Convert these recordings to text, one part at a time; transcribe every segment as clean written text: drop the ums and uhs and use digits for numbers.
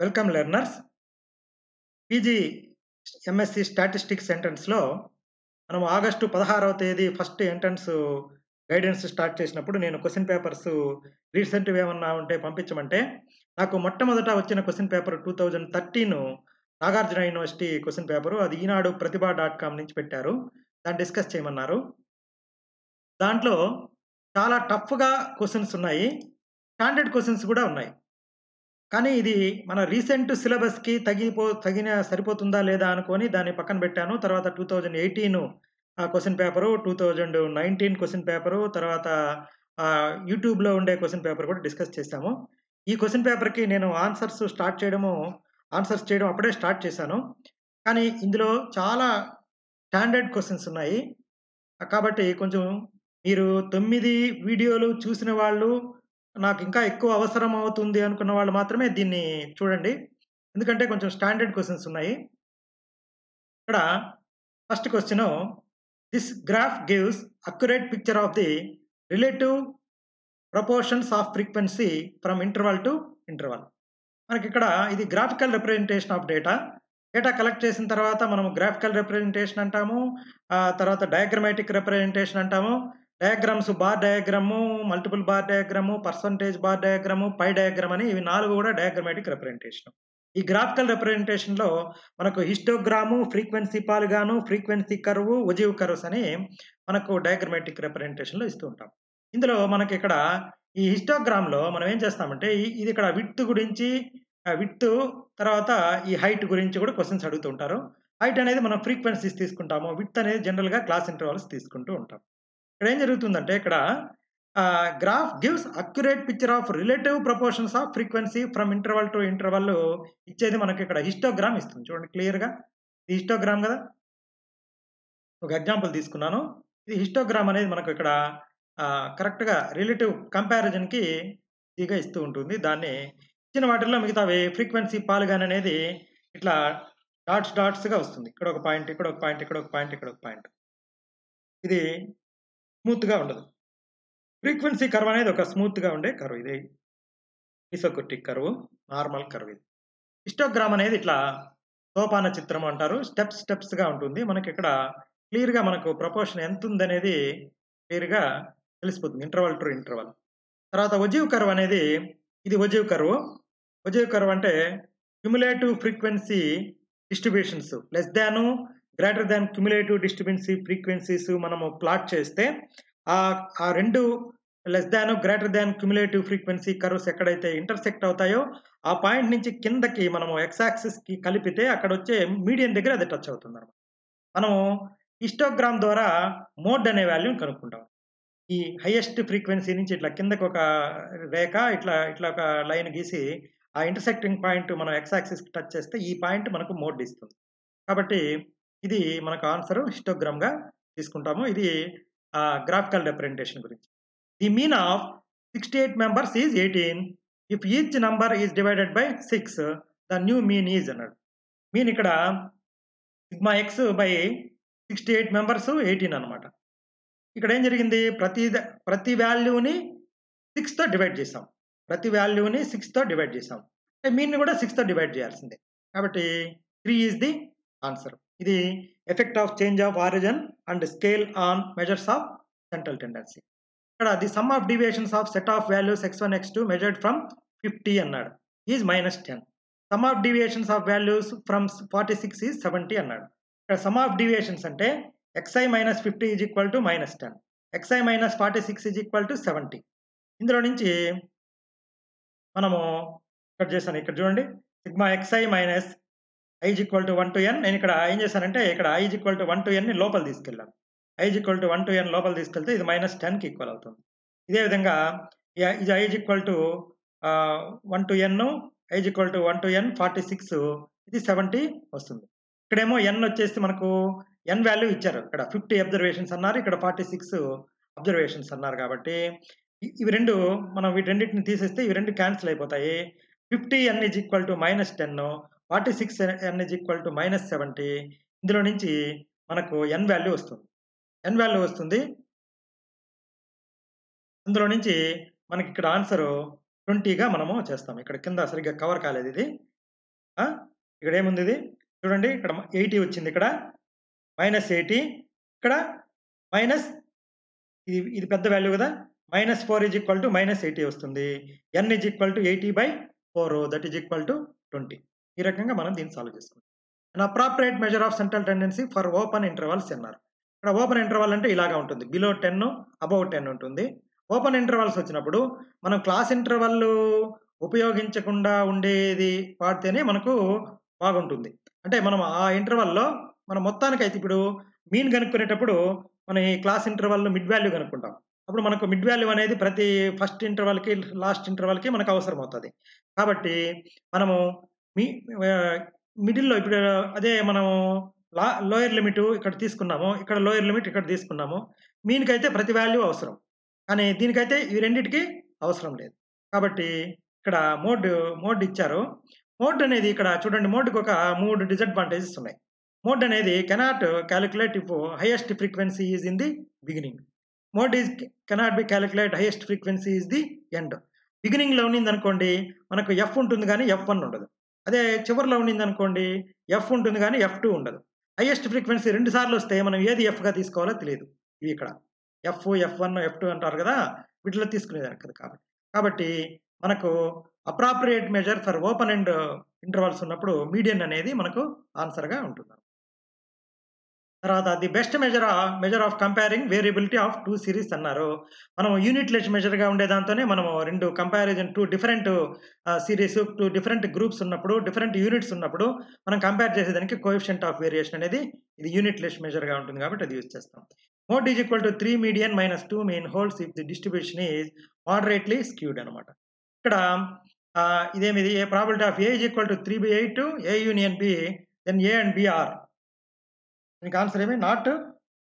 Welcome learners. PG MSc statistics ఎంట్రన్స్‌లో మనం August 16వ తేదీ ఫస్ట్ ఎంట్రన్స్ గైడెన్స్ స్టార్ట్ చేసినప్పుడు నేను క్వెషన్ పేపర్స్ రీసెంట్‌వి ఏమన్నా ఉంటే పంపించమంటే, నాకు మొట్టమొదట వచ్చిన question paper 2013 Nagarjuna university question paper. అది ఈనాడు ప్రతిభ డాట్ కామ్ నుంచి పెట్టారు. దాన్ని డిస్కస్ చేయమన్నారు. దాంట్లో చాలా టఫ్‌గా క్వెషన్స్ ఉన్నాయి. స్టాండర్డ్ క్వెషన్స్ కూడా ఉన్నాయి. కానీ ఇది మన రీసెంట్ సిలబస్‌కి సరిపోతుందా లేదా అనుకోని దాన్ని పక్కన పెట్టాను. తర్వాత 2018 క్వెషన్ పేపరు, 2019 క్వెషన్ పేపరు, తర్వాత యూట్యూబ్‌లో ఉండే క్వెషన్ పేపర్ కూడా డిస్కస్ చేశాము. ఈ క్వెషన్ పేపర్‌కి నేను ఆన్సర్స్ చేయడం అప్పుడే స్టార్ట్ చేశాను. కానీ ఇందులో చాలా స్టాండర్డ్ క్వెషన్స్ ఉన్నాయి. కాబట్టి కొంచెం మీరు 9 వీడియోలు చూసిన వాళ్ళు, నాకింకా ఎక్కువ అవసరం అవుతుంది అనుకున్న వాళ్ళు మాత్రమే దీన్ని చూడండి. ఎందుకంటే కొంచెం స్టాండర్డ్ క్వెషన్స్ ఉన్నాయి. ఇక్కడ first question, this graph gives accurate picture of the relative proportions of frequency from interval to interval. మనకిక్కడ ఇది graphical representation of data. Data collect చేసిన తర్వాత మనం గ్రాఫికల్ రిప్రజెంటేషన్ అంటాము. తర్వాత డయాగ్రమాటిక్ రిప్రజెంటేషన్ అంటాము. Diagrams bar diagram, multiple bar diagram, percentage bar diagram, pie diagram అని ఇవి 4 కూడా డయాగ్రమాటిక్ రిప్రజెంటేషన్. ఈ గ్రాఫికల్ రిప్రజెంటేషన్‌లో మనకు histogram, frequency polygon, frequency curve, ogive curves అని మనకు డయాగ్రమాటిక్ రిప్రజెంటేషన్‌లో ఇస్తూ ఉంటాం. ఇందులో మనకిక్కడ ఈ హిస్టోగ్రామ్‌లో మనం ఏం చేస్తామంటే ఇది ఇక్కడ విడ్త్ గురించి, విడ్త్ తర్వాత ఈ హైట్ గురించి కూడా క్వెషన్స్ అడుగుతూ ఉంటారు. హైట్ అనేది మనం ఫ్రీక్వెన్సీస్ తీసుకుంటాము. విడ్త్ అనేది జనరల్‌గా క్లాస్ ఇంటర్వల్స్ తీసుకుంటూ ఉంటాం. ఇక్కడ ఏం జరుగుతుందంటే ఇక్కడ graph gives accurate picture of relative proportions of frequency from interval to interval ఇచ్చేది మనకి ఇక్కడ హిస్టోగ్రామ్ ఇస్తుంది. చూడండి క్లియర్‌గా. ఇది హిస్టోగ్రామ్ గదా! ఒక ఎగ్జాంపుల్ తీసుకున్నాను. ఇది హిస్టోగ్రామ్ అనేది మనకు ఇక్కడ కరెక్ట్‌గా రిలేటివ్ కంపారిజన్‌కి ఈజీగా ఇస్తూ ఉంటుంది. దాన్ని ఇచ్చిన వాటిల్లో మిగతావి ఫ్రీక్వెన్సీ పాలిగాన్ అనేది ఇట్లా డాట్స్‌గా వస్తుంది. ఇక్కడ ఒక పాయింట్, ఇక్కడ ఒక పాయింట్, ఇక్కడ ఒక పాయింట్, ఇక్కడ ఒక పాయింట్. ఇది స్మూత్‌గా ఉండదు. ఫ్రీక్వెన్సీ కర్వ్ అనేది ఒక స్మూత్‌గా ఉండే కర్వ్ ఇది. ఐసోకోటిక్ కర్వ్, నార్మల్ కర్వ్ ఇది. హిస్టోగ్రామ్ అనేది ఇట్లా సోపాన చిత్రం అంటారు. స్టెప్స్‌గా ఉంటుంది. మనకిక్కడ క్లియర్‌గా మనకు ప్రపోర్షన్ ఎంతుందనేది క్లియర్‌గా తెలిసిపోతుంది. Interval to interval. తర్వాత ఒజివ్ కర్వ్ అనేది ఇది ఒజివ్ కర్వ్. ఒజివ్ కర్వ్ అంటే cumulative frequency distributions less than, greater than cumulative distribution frequencies మనము ప్లాట్ చేస్తే ఆ 2 less than, greater than cumulative frequency curves ఎక్కడైతే ఇంటర్సెక్ట్ అవుతాయో ఆ పాయింట్ నుంచి కిందకి మనము ఎక్స్ యాక్సిస్‌కి కలిపితే అక్కడొచ్చే మీడియన్ దగ్గర అది టచ్ అవుతుందన్నమాట. మనము హిస్టోగ్రామ్ ద్వారా మోడ్ అనే వాల్యూని కనుక్కుంటాం. ఈ హైయెస్ట్ ఫ్రీక్వెన్సీ నుంచి ఇట్లా కిందకి ఒక రేఖ ఇట్లా ఒక లైన్ గీసి ఆ ఇంటర్సెక్టింగ్ పాయింట్ మనం ఎక్స్ యాక్సిస్‌కి టచ్ చేస్తే ఈ పాయింట్ మనకు మోడ్ ఇస్తుంది. కాబట్టి ఇది మనకు ఆన్సర్ హిస్టోగ్రామ్‌గా తీసుకుంటాము. ఇది గ్రాఫికల్ రిప్రజెంటేషన్ గురించి. The mean of 68 members is 18. If each number is divided by 6 the new mean is అన్నాడు. మీన్ ఇక్కడ సిగ్మా ఎక్స్ బై 68 మెంబర్స్ 18 అన్నమాట. ఇక్కడ ఏం జరిగింది? ప్రతి వాల్యూని 6తో డివైడ్ చేసాం. ప్రతి వాల్యూని 6తో డివైడ్ చేసాం. మీన్‌ని కూడా 6తో డివైడ్ చేయాల్సిందే. కాబట్టి 3 ఈజ్ ది ఆన్సర్. ఇది effect of change of origin and scale on measures of central tendency. ఇక్కడ the sum of deviations of set of values x1, x2 measured from 50 అన్నాడు. Is -10. Sum of deviations of values from 46 is 70 అన్నాడు. ఇక్కడ sum of deviations అంటే xi - 50 is equal to -10. xi - 46 is equal to 70. ఇందులో నుంచి మనము ఇక్కడ చూడండి. Sigma xi minus i is equal to 1 to n. నేను ఇక్కడ ఏం చేశానంటే ఇక్కడ i is equal to 1 to n ని లోపల తీసుకెళ్ళాను. i is equal to 1 to n లోపల తీసుకెళ్తే ఇది -10కి ఈక్వల్ అవుతుంది. ఇదే విధంగా ఇది i is equal to 1 to n, i is equal to 1 to n 46 ఇది 70 వస్తుంది. ఇక్కడేమో n వచ్చేసి మనకు n వాల్యూ ఇచ్చారు. ఇక్కడ 50 అబ్జర్వేషన్స్ అన్నారు. ఇక్కడ 46 అబ్జర్వేషన్స్ అన్నారు కాబట్టి ఇవి రెండు మనం వీటన్నిటిని తీసేస్తే ఇవి రెండు క్యాన్సిల్ అయిపోతాయి. 50n is equal to -10, 46n is equal to -70. ఇందులో నుంచి మనకు n వాల్యూ వస్తుంది. n వాల్యూ వస్తుంది. అందులో నుంచి మనకి ఇక్కడ ఆన్సర్ 20గా మనము చేస్తాం. ఇక్కడ కింద సరిగ్గా కవర్ కాలేదు ఇది. ఆ! ఇక్కడేముంది ఇది? చూడండి ఇక్కడ 80 వచ్చింది ఇక్కడ. -80 ఇక్కడ మైనస్ ఇది పెద్ద వాల్యూ గదా! -4 -80 వస్తుంది. n 80/4 that is equal to 20. ఈ రకంగా మనం దీన్ని సాల్వ్ చేసుకుంటాం. An appropriate measure of central tendency for open intervals అన్నారు. ఇక్కడ ఓపెన్ ఇంటర్వల్ అంటే ఇలాగా ఉంటుంది. బిలో 10 అబోవ్ 10 ఉంటుంది. ఓపెన్ ఇంటర్వల్స్ వచ్చినప్పుడు మనం క్లాస్ ఇంటర్వల్ ఉపయోగించకుండా ఉండేది వాడితేనే మనకు బాగుంటుంది. అంటే మనం ఆ ఇంటర్వల్‌లో మనం మొత్తానికైతే ఇప్పుడు మీన్ కనుక్కునేటప్పుడు మనం ఈ క్లాస్ ఇంటర్వల్‌లో మిడ్ వాల్యూ కనుక్కుంటాం. అప్పుడు మనకు మిడ్ వాల్యూ అనేది ప్రతి ఫస్ట్ ఇంటర్వల్‌కి, లాస్ట్ ఇంటర్వల్‌కి మనకు అవసరమవుతది. కాబట్టి మనము మీ ఆహ్, మిడిల్‌లో ఇప్పుడు అదే మనము లోయర్ లిమిట్ ఇక్కడ తీసుకున్నాము. ఇక్కడ లోయర్ లిమిట్ ఇక్కడ తీసుకున్నాము. మీన్‌కైతే ప్రతి వాల్యూ అవసరం. కానీ దీనికైతే ఈ రెండిటికి అవసరం లేదు. కాబట్టి ఇక్కడ మోడ్ ఇచ్చారు. మోడ్ అనేది ఇక్కడ చూడండి మోడ్‌కి ఒక 3 డిసడ్వాంటేజెస్ ఉన్నాయి. మోడ్ అనేది cannot calculate if highest frequency is in the beginning. Mode is cannot be calculate highest frequency is the end. బిగినింగ్‌లో ఉన్నిందనుకోండి మనకు ఎఫ్ ఉంటుంది గానీ ఎఫ్1 ఉండదు. అదే చివరిలో ఉన్నిందనుకోండి ఎఫ్ ఉంటుంది గానీ ఎఫ్2 ఉండదు. హైయెస్ట్ ఫ్రీక్వెన్సీ 2 సార్లు వస్తే మనం ఏది ఎఫ్‌గా తీసుకోవాలో తెలీదు. ఇవి ఇక్కడ. ఎఫ్1, ఎఫ్2 అంటారు గదా! వీటిలో తీసుకునేదానికి కాదు కాబట్టి. కాబట్టి మనకు appropriate measure for open end intervals ఉన్నప్పుడు మీడియన్ అనేది మనకు ఆన్సర్‌గా ఉంటుంది. తర్వాత the best measure of comparing variability of 2 series అన్నారు. మనం యూనిట్‌లెస్ మెజర్‌గా ఉండే దాంతోనే మనము 2 డిఫరెంట్ సీరీస్ 2 డిఫరెంట్ గ్రూప్స్ ఉన్నప్పుడు, డిఫరెంట్ యూనిట్స్ ఉన్నప్పుడు మనం కంపేర్ చేసేదానికి కోఎఫిషియంట్ ఆఫ్ వేరియేషన్ అనేది ఇది యూనిట్‌లెస్ మెజర్‌గా ఉంటుంది కాబట్టి అది యూజ్ చేస్తాం. Mode is equal to 3 median minus 2 mean holds if the distribution is moderately skewed అనమాట. ఇక్కడ ఇదేమిది probability of A is equal to 3/8 A union B then A and B are దీనికి ఆన్సర్ ఏమి not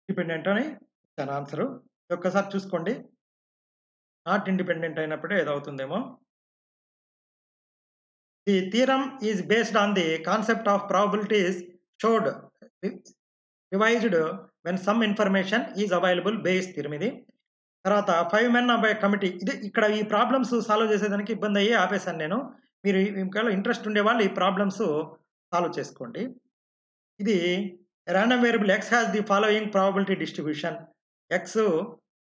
dependent అని ఇచ్చాను answer. ఒక్కసారి చూసుకోండి. Not independent అయినప్పుడే ఏదవుతుందేమో. The theorem is based on the concept of probabilities should revised when some information is available Bayes theorem ఇది. తర్వాత 5 మెన్ ఆఫ్ ఎ కమిటీ ఇది ఇక్కడ ఈ ప్రాబ్లమ్స్ సాల్వ్ చేసేదానికి ఇబ్బంది అయ్యి ఆపేసాను నేను. మీరు ఒకవేళ ఇంట్రెస్ట్ ఉండేవాళ్ళు ఈ ప్రాబ్లమ్స్ సాల్వ్ చేసుకోండి. ఇది random variable x has the following probability distribution. x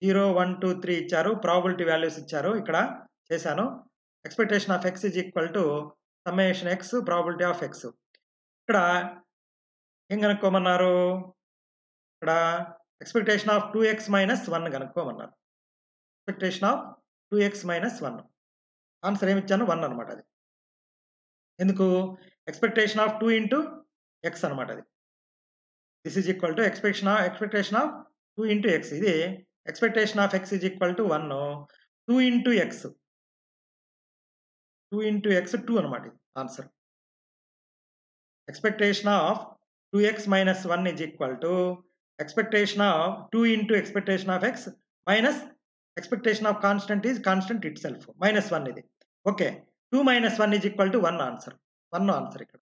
0, 1, 2, 3 ఇచ్చారు. ప్రాబబిలిటీ వాల్యూస్ ఇచ్చారు. ఇక్కడ చేశాను. Expectation of x is equal to summation x probability of x. ఇక్కడ ఏం కనుక్కోమన్నారు? ఇక్కడ ఎక్స్‌పెక్టేషన్ ఆఫ్ 2x మైనస్ 1 కనుక్కోమన్నారు. Expectation of 2x minus 1. Answer ఏమి ఇచ్చాను? 1 అన్నమాట అది. ఎందుకు? ఎక్స్‌పెక్టేషన్ ఆఫ్ 2 ఇంటూ x అన్నమాట అది. This is equal to expectation of 2 into x. ఇది expectation of x is equal to 1. 2 into x. 2 into x 2 అన్నమాట ఇది answer. Expectation of 2x minus 1 is equal to expectation of 2 into expectation of x minus expectation of constant is constant it self. -1 ఇది. Okay. 2 minus 1 is equal to 1 answer. 1 answer ఇక్కడ.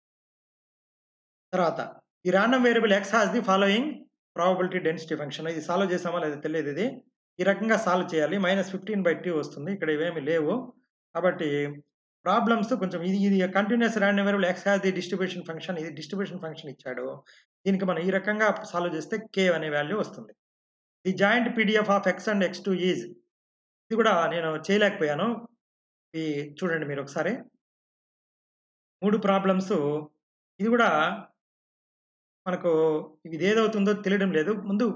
తర్వాత ఈ random variable x has the following probability density function. ఇది solve చేసామో లేదో తెలియదు ఇది. ఈ రకంగా సాల్వ్ చేయాలి. -15/2 వస్తుంది. ఇక్కడ ఇవేమి లేవు. కాబట్టి ప్రాబ్లమ్స్ కొంచెం ఇది continuous random variable x has the distribution function. ఇది డిస్ట్రిబ్యూషన్ ఫంక్షన్ ఇచ్చాడు. దీనికి మనం ఈ రకంగా సాల్వ్ చేస్తే k అనే వాల్యూ వస్తుంది. The joint PDF of x and x2 is ఇది కూడా నేను చేయలేకపోయాను. చూడండి మీరు ఒకసారి. 3 ప్రాబ్లమ్స్ ఇది కూడా మనకు ఇదేదవుతుందో తెలియడం లేదు. ముందు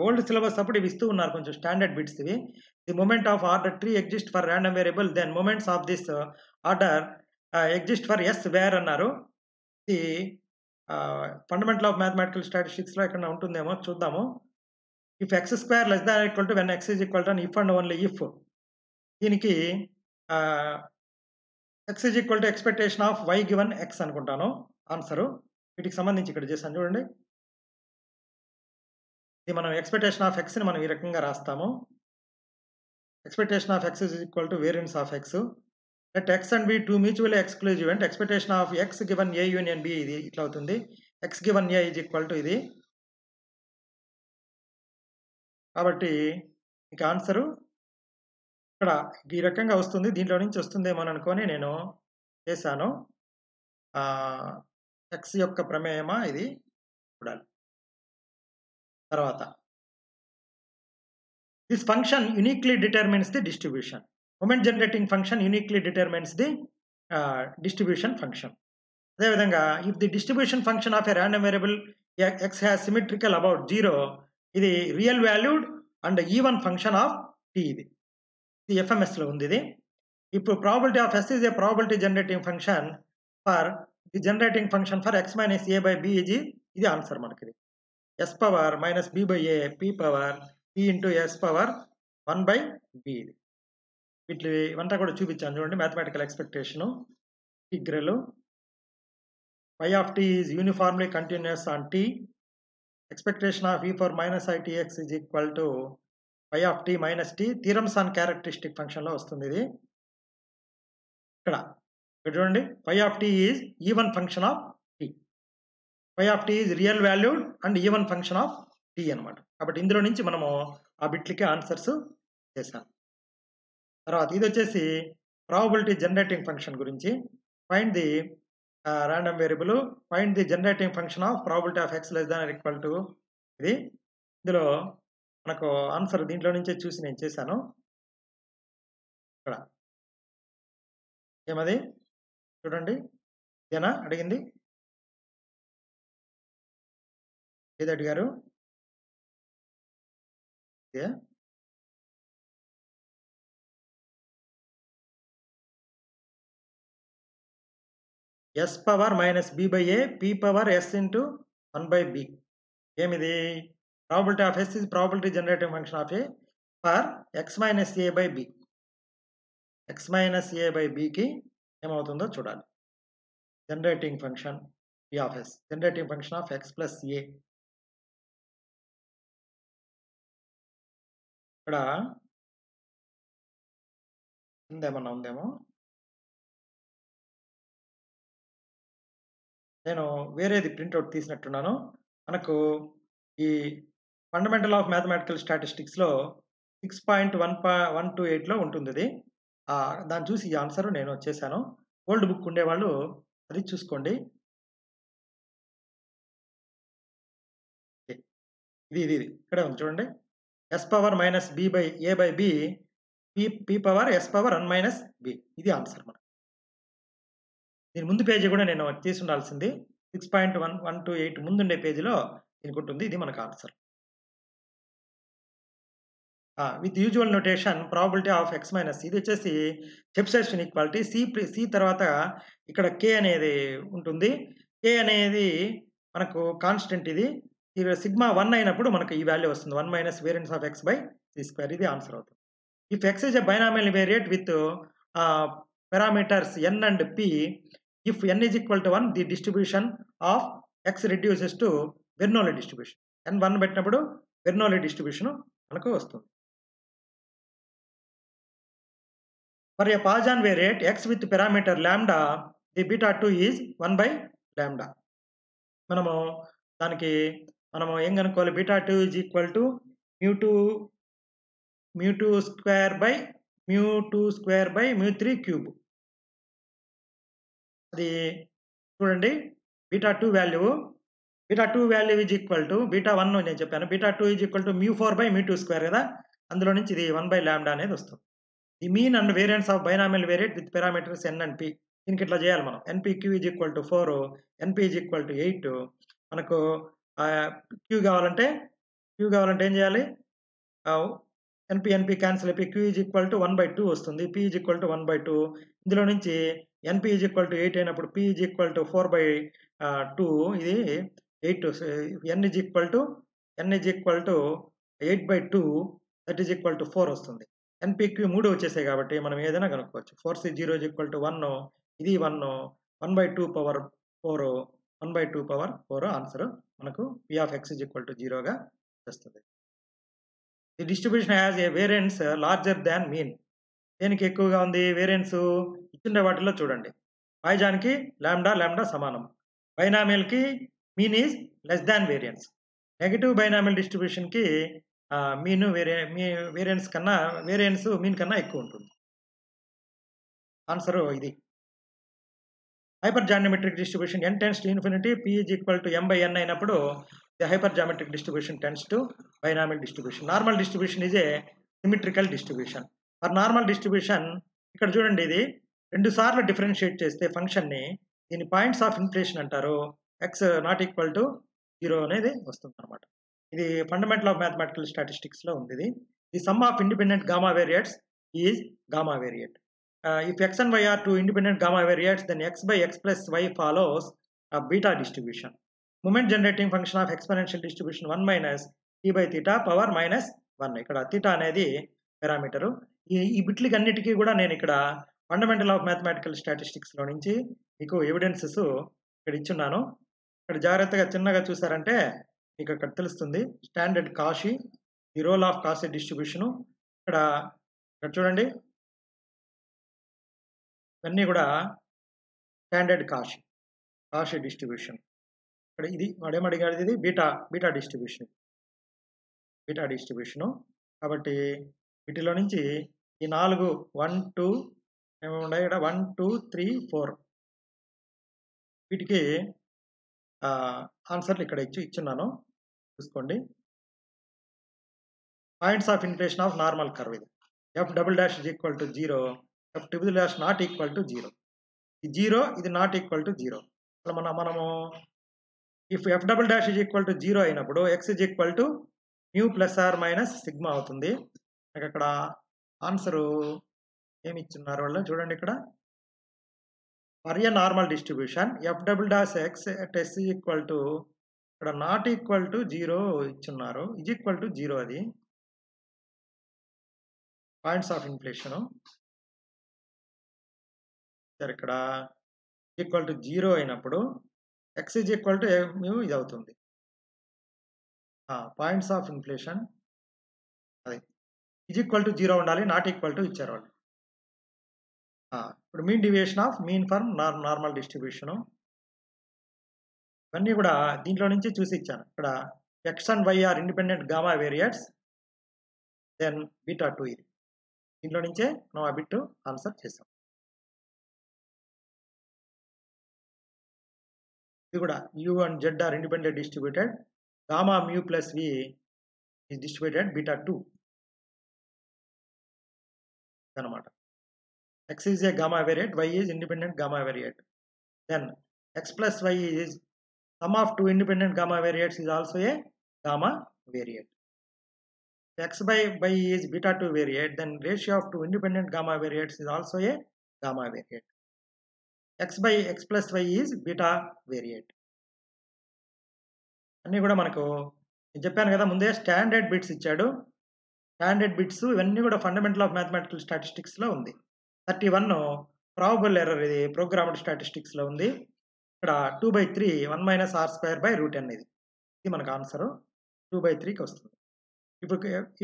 ఓల్డ్ సిలబస్ అప్పుడు ఇవి ఇస్తూ ఉన్నారు కొంచెం స్టాండర్డ్ బిట్స్ ఇవి. The moment of order 3 exist for random variable then moments of this order exist for s where అన్నారు. ఇది ఫండమెంటల్ ఆఫ్ మ్యాథమెటికల్ స్టాటిస్టిక్స్‌లో ఎక్కడైనా ఉంటుందేమో చూద్దాము. If x square less than equal to when x is equal to if and only if దీనికి x is equal to expectation of y given x అనుకుంటాను answer. వీటికి సంబంధించి ఇక్కడ చేశాను చూడండి. ఇది మనం ఎక్స్‌పెక్టేషన్ ఆఫ్ xని మనం ఈ రకంగా రాస్తాము. Expectation of x is equal to variance of x. Let x and b 2 mutually exclusive and expectation of x given a union b ఇది ఇట్లా అవుతుంది. x given a is equal to ఇది. కాబట్టి ఇక ఆన్సరు ఇక్కడ ఈ రకంగా వస్తుంది. దీంట్లో నుంచి వస్తుందేమో అనుకోని నేను చేశాను. ఎక్స్ యొక్క ప్రమేయమా ఇది చూడాలి. తర్వాత this function uniquely determines the distribution. Moment generating function uniquely determines the distribution function. అదేవిధంగా if the distribution function of a random variable X has symmetrical about 0, ఇది real valued and even function of T. ఇది FMS లో ఉంది. ఇది ఇప్పుడు probability of S is a probability generating function for the generating function for X minus A by B ఇది answer మనకి. S power minus B by A P power p into s power 1/b. ఇది ఇవంతా కూడా చూపించాను చూడండి. Mathematical expectation integral y of t is uniformly continuous on t. Expectation of e for minus itx is equal to y of t minus t. Theorems on characteristic function లో వస్తుంది ఇది. ఇక్కడ చూడండి, y of t is even function of t. y of t is real valued and even function of t అన్నమాట. కాబట్టి ఇందులో నుంచి మనము ఆ బిట్లకి ఆన్సర్స్ చేసాం. తర్వాత ఇది వచ్చేసి ప్రాబబిలిటీ జనరేటింగ్ ఫంక్షన్ గురించి. Find the random variable, find the generating function of probability of x less than or equal to. ఇది ఇందులో మనకు ఆన్సర్ దీంట్లో నుంచే చూసి నేను చేశాను. ఇక్కడ ఏమది చూడండి, ఇదేనా అడిగింది? ఏది అడిగారు? ఇదే S power minus B by A P power S into 1/b. ఏమిది? Probability of S is probability generating function of A for X minus A by B. X minus A by బికి ఏమవుతుందో చూడాలి. Generating function P of S, generating function of X plus A. ఇక్కడ ఉందేమన్నా ఉందేమో, నేను వేరేది printout తీసినట్టున్నాను. మనకు ఈ ఫండమెంటల్ ఆఫ్ మ్యాథమెటికల్ స్టాటిస్టిక్స్లో 6.128లో ఉంటుంది ఇది. దాన్ని చూసి ఈ ఆన్సర్ నేను వచ్చేసాను. ఓల్డ్ బుక్ ఉండేవాళ్ళు అది చూసుకోండి. ఇది ఇక్కడే ఉంది చూడండి. S power minus B by a by b p power s power 1 minus b. ఇది ఆన్సర్ మనకు. దీని ముందు పేజీ కూడా నేను తీసి ఉండాల్సింది. 6.128 ముందుండే పేజీలో దీనికి ఉంటుంది. ఇది మనకు answer. With usual notation probability of X minus, ఇది వచ్చేసి చెబ్షెఫ్ ఇన్ఈక్వాలిటీ. సి తర్వాత ఇక్కడ కే అనేది ఉంటుంది. కే అనేది మనకు కాన్స్టెంట్. ఇది సిగ్మా 1 అయినప్పుడు మనకు ఈ వాల్యూ వస్తుంది, 1 minus variance of x by c square. ఇది ఆన్సర్ అవుతుంది. If x is a binomial variate with parameters n and p, if n is equal to 1, the distribution of x reduces to Bernoulli distribution. n 1 పెట్టినప్పుడు Bernoulli distribution మనకు వస్తుంది. For a Poisson variate x with parameter lambda, the beta 2 is 1/λ. మనము దానికి ఏం కనుక్కోవాలి? beta 2 is equal to mu2 square by mu3 cube. అది చూడండి, beta 2 value is equal to beta 1 నేను చెప్పాను. Beta 2 is equal to mu4/mu2 square కదా, అందులో నుంచి ఇది 1/λ అనేది వస్తుంది. The mean and variance of binomial variate with parameters n and p. దీనికి ఇట్లా చేయాలి మనం. npq is equal to 4, np is equal to 8. మనకు q కావాలంటే ఏం చేయాలి? np క్యాన్సిల్ అయిపోయి q ఈజ్ ఈక్వల్ టు 1/2 వస్తుంది. p is equal to 1/2. ఇందులో నుంచి np ఈజ్ ఈక్వల్ టు 8 అయినప్పుడు p ఈజ్ ఈక్వల్ టు 4/2. ఇది 8. n is equal to 8/2, that is equal to 4 వస్తుంది. npq 3 వచ్చేసాయి కాబట్టి మనం ఏదైనా కనుక్కోవచ్చు. 4c0 ఈజ్ ఈక్వల్ టు 1, ఇది 1, 1/2 పవర్ 4, 1/2 పవర్ 4 ఆన్సర్ మనకు p of x is equal to 0గా వస్తుంది. The distribution has a variance larger than mean. దేనికి ఎక్కువగా ఉంది వేరియన్స్? ఇచ్చిన వాటిలో చూడండి. పాయిజాన్కి లాంబ్డా సమానం, బైనామియల్కి mean is less than variance, negative binomial డిస్ట్రిబ్యూషన్కి మీన్ వేరియన్స్ మీన్ కన్నా ఎక్కువ ఉంటుంది. ఆన్సర్ ఇది. hypergeometric distribution n tends to infinity, p is equal to m by n అయినప్పుడు the hypergeometric distribution tends to binomial distribution. Normal distribution is a symmetrical distribution. For normal distribution ఇక్కడ చూడండి, ఇది 2 సార్లు differentiate చేస్తే ఫంక్షన్ని దీని points of inflation అంటారు. x not equal to 0 అనేది వస్తుంది అనమాట. ఇది ఫండమెంటల్ ఆఫ్ మ్యాథమెటికల్ స్టాటిస్టిక్స్ లో ఉంది. ఇది the sum of independent gamma variates is gamma variate. If x and y are two independent gamma variates, then x by x plus y follows a beta distribution. Moment generating function of exponential distribution 1 minus t by theta power minus 1. ఇక్కడ theta అనేది parameter. ఈ బిట్లకి అన్నిటికీ కూడా నేను ఇక్కడ fundamental of mathematical statistics లో నుంచి మీకు ఎవిడెన్సెస్ ఇక్కడ ఇచ్చున్నాను. ఇక్కడ జాగ్రత్తగా చిన్నగా చూసారంటే మీకు అక్కడ తెలుస్తుంది. Standard Cauchy, the role of Cauchy distribution. ఇక్కడ చూడండి, ఇవన్నీ కూడా స్టాండర్డ్ కాషీ డిస్ట్రిబ్యూషన్. ఇక్కడ ఇది వాడేమడిగాడు, ఇది బీటా డిస్ట్రిబ్యూషను. కాబట్టి వీటిలో నుంచి ఈ 4 1 2 ఏమేమి ఉన్నాయి ఇక్కడ 1 2 3 4 వీటికి ఆన్సర్లు ఇక్కడ ఇచ్చున్నాను, చూసుకోండి. Points of inflection of normal curve ఇది. F double dash is equal to 0, F triple dash not equal to 0. ఈ 0 ఇది నాట్ ఈక్వల్ టు 0. అలా మనము if F double dash is equal to 0 అయినప్పుడు X is equal to mu plus or minus sigma అవుతుంది. నాకు అక్కడ answer ఏమి ఇచ్చున్నారు వాళ్ళు చూడండి. ఇక్కడ for a normal distribution F double dash X at S is equal to, ఇక్కడ నాట్ ఈక్వల్ టు 0 ఇచ్చున్నారు, ఇజ్ ఈక్వల్ టు 0. అది పాయింట్స్ ఆఫ్ ఇన్ఫ్లేషను. ఇక్కడ ఈక్వల్ టు 0 అయినప్పుడు X is equal to mu ఇది అవుతుంది. పాయింట్స్ ఆఫ్ ఇన్ఫ్లేషన్ అది is equal to 0 ఉండాలి, not equal to ఇచ్చారు వాళ్ళు. ఇప్పుడు mean deviation of mean for normal distribution. ఇవన్నీ కూడా దీంట్లో నుంచి చూసి ఇచ్చాను. ఇక్కడ X and Y are independent gamma variates, then beta 2 ఇది. దీంట్లో నుంచే మనం ఆ బిట్ ఆన్సర్ చేసాం. ఇది కూడా u and z are independent distributed, gamma mu plus v is distributed beta 2 అనమాట. X is a gamma variate, Y is independent gamma variate. Then X plus Y is sum of two independent gamma variates is also a gamma variate. X by Y is beta 2 variate, then ratio of two independent gamma variates is also a gamma variate. X by X plus Y is beta variate. అన్నీ కూడా మనకు నేను చెప్పాను కదా ముందే, standard bits ఇచ్చాడు. Standard bits ఇవన్నీ కూడా ఫండమెంటల్ ఆఫ్ మ్యాథమెటికల్ స్టాటిస్టిక్స్లో ఉంది. 31 ప్రాబబుల్ ఎర్రర్, ఇది ప్రోగ్రామ్డ్ స్టాటిస్టిక్స్ లో ఉంది. ఇక్కడ 2/3 1 minus R square by root n ఇది మనకు ఆన్సర్ 2/3కి వస్తుంది.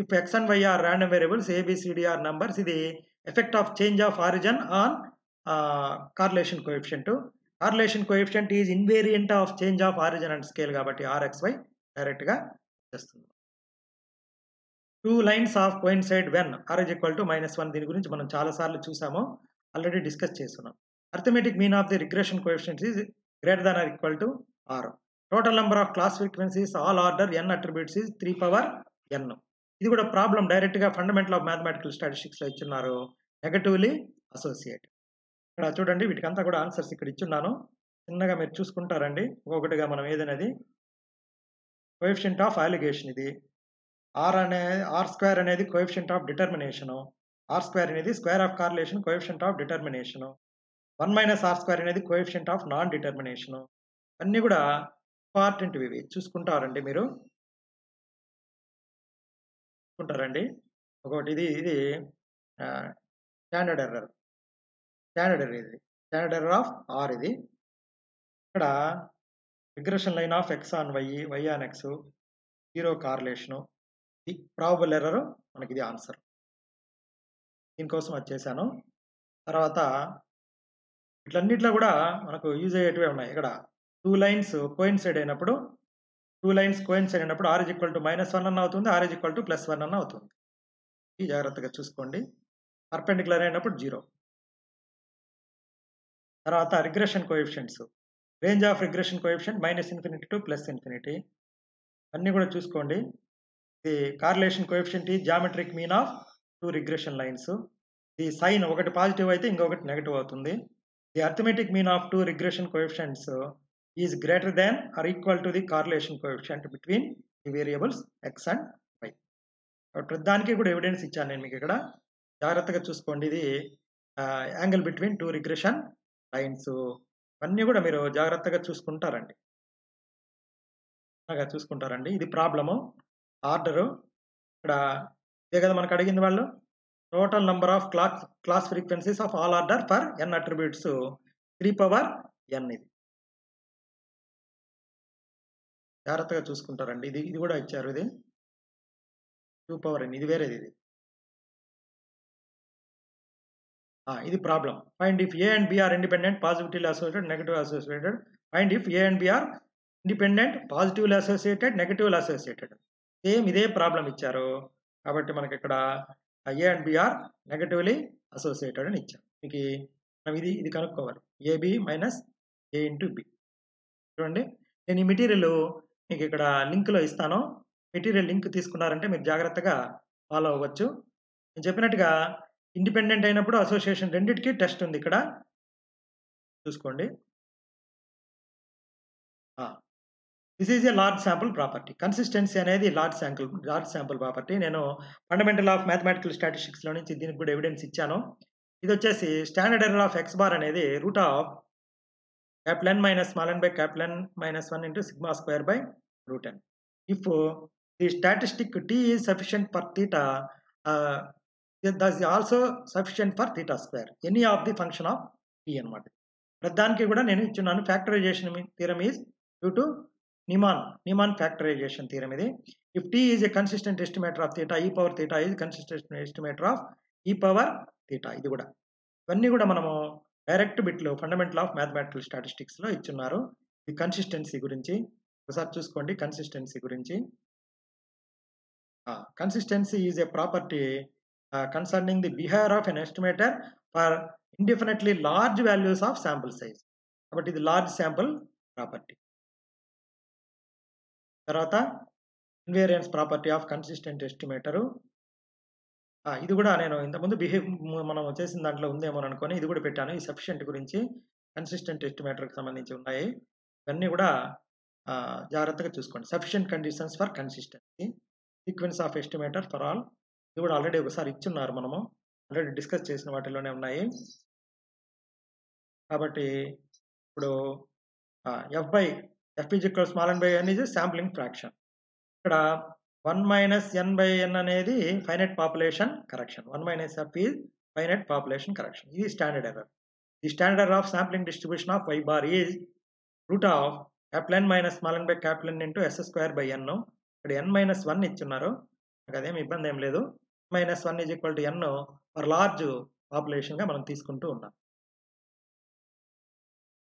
If X and Y are random variables ABCD are numbers, ఇది effect of change of origin on correlation coefficient. Correlation coefficient is invariant of change of origin and scale, కాబట్టి RXY direct గా చేస్తుంది. 2 lines of coincide when r is equal to -1. దీని గురించి మనం చాలా సార్లు చూసాము, ఆల్రెడీ డిస్కస్ చేస్తున్నాం. Arithmetic mean of the regression coefficient is greater than or equal to r. Total number of class frequencies all order n attributes is 3/n. ఇది కూడా problem direct గా ఫండమెంటల్ ఆఫ్ మ్యాథమెటికల్ స్టాటిస్టిక్స్ లో ఇచ్చున్నారు, negatively associate. ఇక్కడ చూడండి, వీటికంతా కూడా answers ఇక్కడ ఇచ్చున్నాను, చిన్నగా మీరు చూసుకుంటారండి ఒక్కొక్కటిగా. మనం ఏదనేది కోఎఫిషియంట్ ఆఫ్ అలిగేషన్, ఇది ఆర్ స్క్వేర్ అనేది coefficient of determination, R square అనేది square of correlation coefficient of determination, 1 minus R square అనేది కోఎఫిషియంట్ ఆఫ్ నాన్ డిటర్మినేషన్. అన్నీ కూడా ఇంపార్టెంట్ ఇవి, చూసుకుంటారండి మీరు చూసుకుంటారండి. ఒకటి ఇది స్టాండర్డ్ ఎర్రర్ ఇది స్టాండర్డ్ ఎర్రర్ ఆఫ్ ఆర్. ఇది ఇక్కడ regression line of X on Y on X, 0 correlation, ఈ ప్రాబబుల్ ఎర్రర్ మనకి ఇది ఆన్సర్. దీనికోసం అది చేశాను. తర్వాత ఇట్లన్నిట్లో కూడా మనకు యూజ్ అయ్యేటివే ఉన్నాయి. ఇక్కడ 2 lines కోయిన్సైడ్ అయినప్పుడు ఆర్ ఇజ్ ఈక్వల్ టు -1 అన్న అవుతుంది, ఆర్ ఇజ్ ఈక్వల్ టు +1 అన్న అవుతుంది. ఇది జాగ్రత్తగా చూసుకోండి. పర్పెండిక్యులర్ అయినప్పుడు 0. తర్వాత regression coefficients. Range of regression coefficient -∞ to +∞. అన్నీ కూడా చూసుకోండి. The correlation coefficient is geometric mean of 2 regression lines. The sign ఒకటి పాజిటివ్ అయితే ఇంకొకటి నెగెటివ్ అవుతుంది. The arithmetic mean of 2 regression coefficients is greater than or equal to the correlation coefficient between the variables x and y. ప్రతిదానికి కూడా evidence ఇచ్చాను నేను మీకు ఇక్కడ. జాగ్రత్తగా చూసుకోండి. ఇది యాంగిల్ బిట్వీన్ 2 రిగ్రెషన్ లైన్స్. అన్నీ కూడా మీరు జాగ్రత్తగా చూసుకుంటారండి. చూసుకుంటారండి. ఇది ప్రాబ్లము. ఆర్డరు ఇక్కడ ఇదే కదా మనకు అడిగింది వాళ్ళు. Total number of class frequencies of all order for n attributes 3n. ఇది జాగ్రత్తగా చూసుకుంటారండి. ఇది కూడా ఇచ్చారు. ఇది 2n. ఇది వేరేది. ఇది problem. Find if A and B are independent, positively associated, negatively associated. Find if A and B are independent, positively associated, negatively associated. Same ఇదే ప్రాబ్లం ఇచ్చారు. కాబట్టి మనకి ఇక్కడ A and B are negatively associated అని ఇచ్చారు. మీకు మనం ఇది కనుక్కోవాలి. AB minus A into B. చూడండి, నేను ఈ మెటీరియల్ మీకు ఇక్కడ లింక్లో ఇస్తాను. మెటీరియల్ లింక్ తీసుకున్నారంటే మీరు జాగ్రత్తగా ఫాలో అవ్వచ్చు. నేను చెప్పినట్టుగా ఇండిపెండెంట్ అయినప్పుడు అసోసియేషన్ రెండింటికి టెస్ట్ ఉంది ఇక్కడ చూసుకోండి. This is a large sample property. Consistency అనేది లార్జ్ శాంపుల్ ప్రాపర్టీ. నేను ఫండమెంటల్ ఆఫ్ మ్యాథమెటికల్ స్టాటిస్టిక్స్లో నుంచి దీనికి కూడా ఎవిడెన్స్ ఇచ్చాను. ఇది వచ్చేసి standard error of x bar అనేది root of N minus small n by N minus 1 into sigma square by root n. If the statistic t is sufficient for theta, that is also sufficient for theta square. Any of the function of t అనమాట. ప్రతిదానికి కూడా నేను ఇచ్చున్నాను. Factorization theorem is due to Niemann factorization theorem ఇది. If t is a consistent estimator of theta, e power theta is consistent estimator of e power theta. ఇది కూడా ఇవన్నీ కూడా మనము డైరెక్ట్ బిట్లో ఫండమెంటల్ ఆఫ్ మ్యాథమెటికల్ స్టాటిస్టిక్స్లో ఇచ్చున్నారు. ఈ కన్సిస్టెన్సీ గురించి ఒకసారి చూసుకోండి. కన్సిస్టెన్సీ గురించి, consistency is a property concerning the behaviour of an estimator for indefinitely large values of sample size. కాబట్టి ఇది లార్జ్ శాంపుల్ ప్రాపర్టీ. తర్వాత invariance property of consistent estimator. ఇది కూడా నేను ఇంతకుముందు మనం చేసిన దాంట్లో ఉందేమో అనుకొని ఇది కూడా పెట్టాను. ఈ సఫిషియెంట్ గురించి కన్సిస్టెంట్ ఎస్టిమేటర్కి సంబంధించి ఉన్నాయి. ఇవన్నీ కూడా జాగ్రత్తగా చూసుకోండి. Sufficient conditions for consistency, sequence of estimator for all. ఇది కూడా ఆల్రెడీ ఒకసారి ఇచ్చున్నారు. మనము ఆల్రెడీ డిస్కస్ చేసిన వాటిలోనే ఉన్నాయి. కాబట్టి ఇప్పుడు f is equal to small n by n is a sampling fraction. ఇక్కడ 1 minus n by n అనేది finite population correction. 1 minus f is finite population correction. ఇది standard error. The standard error of sampling distribution of y bar is root of N minus small n by N into s square by n. ఇక్కడ n minus 1 ఇచ్చున్నారు. నాకు అదేమి ఇబ్బంది ఏం లేదు. -1 is equal to n for large పాపులేషన్గా మనం తీసుకుంటూ ఉన్నాం.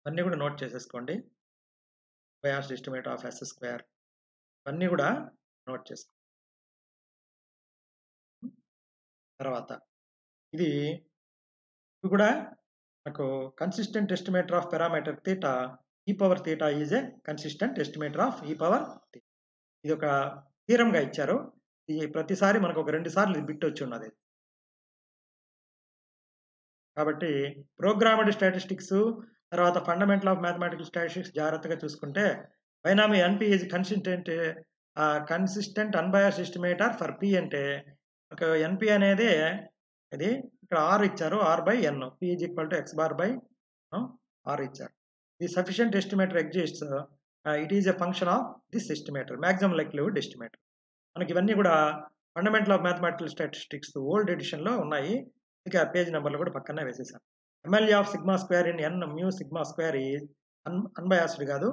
అన్నీ కూడా నోట్ చేసేసుకోండి. Biased estimate of s square అన్నీ కూడా నోట్ చేసుకోండి. తర్వాత ఇది కూడా నాకు consistent estimator of parameter theta e power theta is a consistent estimator of e power theta. ఇది ఒక థీరంగా ఇచ్చారు. ఇది ప్రతిసారి మనకు ఒక 2 సార్లు బిట్ వచ్చి ఉన్నది. కాబట్టి ప్రోగ్రామ్డ్ స్టాటిస్టిక్స్ తర్వాత ఫండమెంటల్ ఆఫ్ మ్యాథమెటికల్ స్టాటిస్టిక్స్ జాగ్రత్తగా చూసుకుంటే బైనామీ NP is consistent unbiased estimator for P అంటే ఒక NP అనేది ఇది ఇక్కడ R ఇచ్చారు. R by N. P is equal to x bar by R ఇచ్చారు. The sufficient estimator exists. It is a function of this estimator, maximum likelihood estimator. మనకి ఇవన్నీ కూడా fundamental of mathematical statistics old ఎడిషన్లో ఉన్నాయి. ఇక page నెంబర్లు కూడా పక్కనే వేసేసాను. MLE of sigma square in n mu sigma square is unbiased కాదు,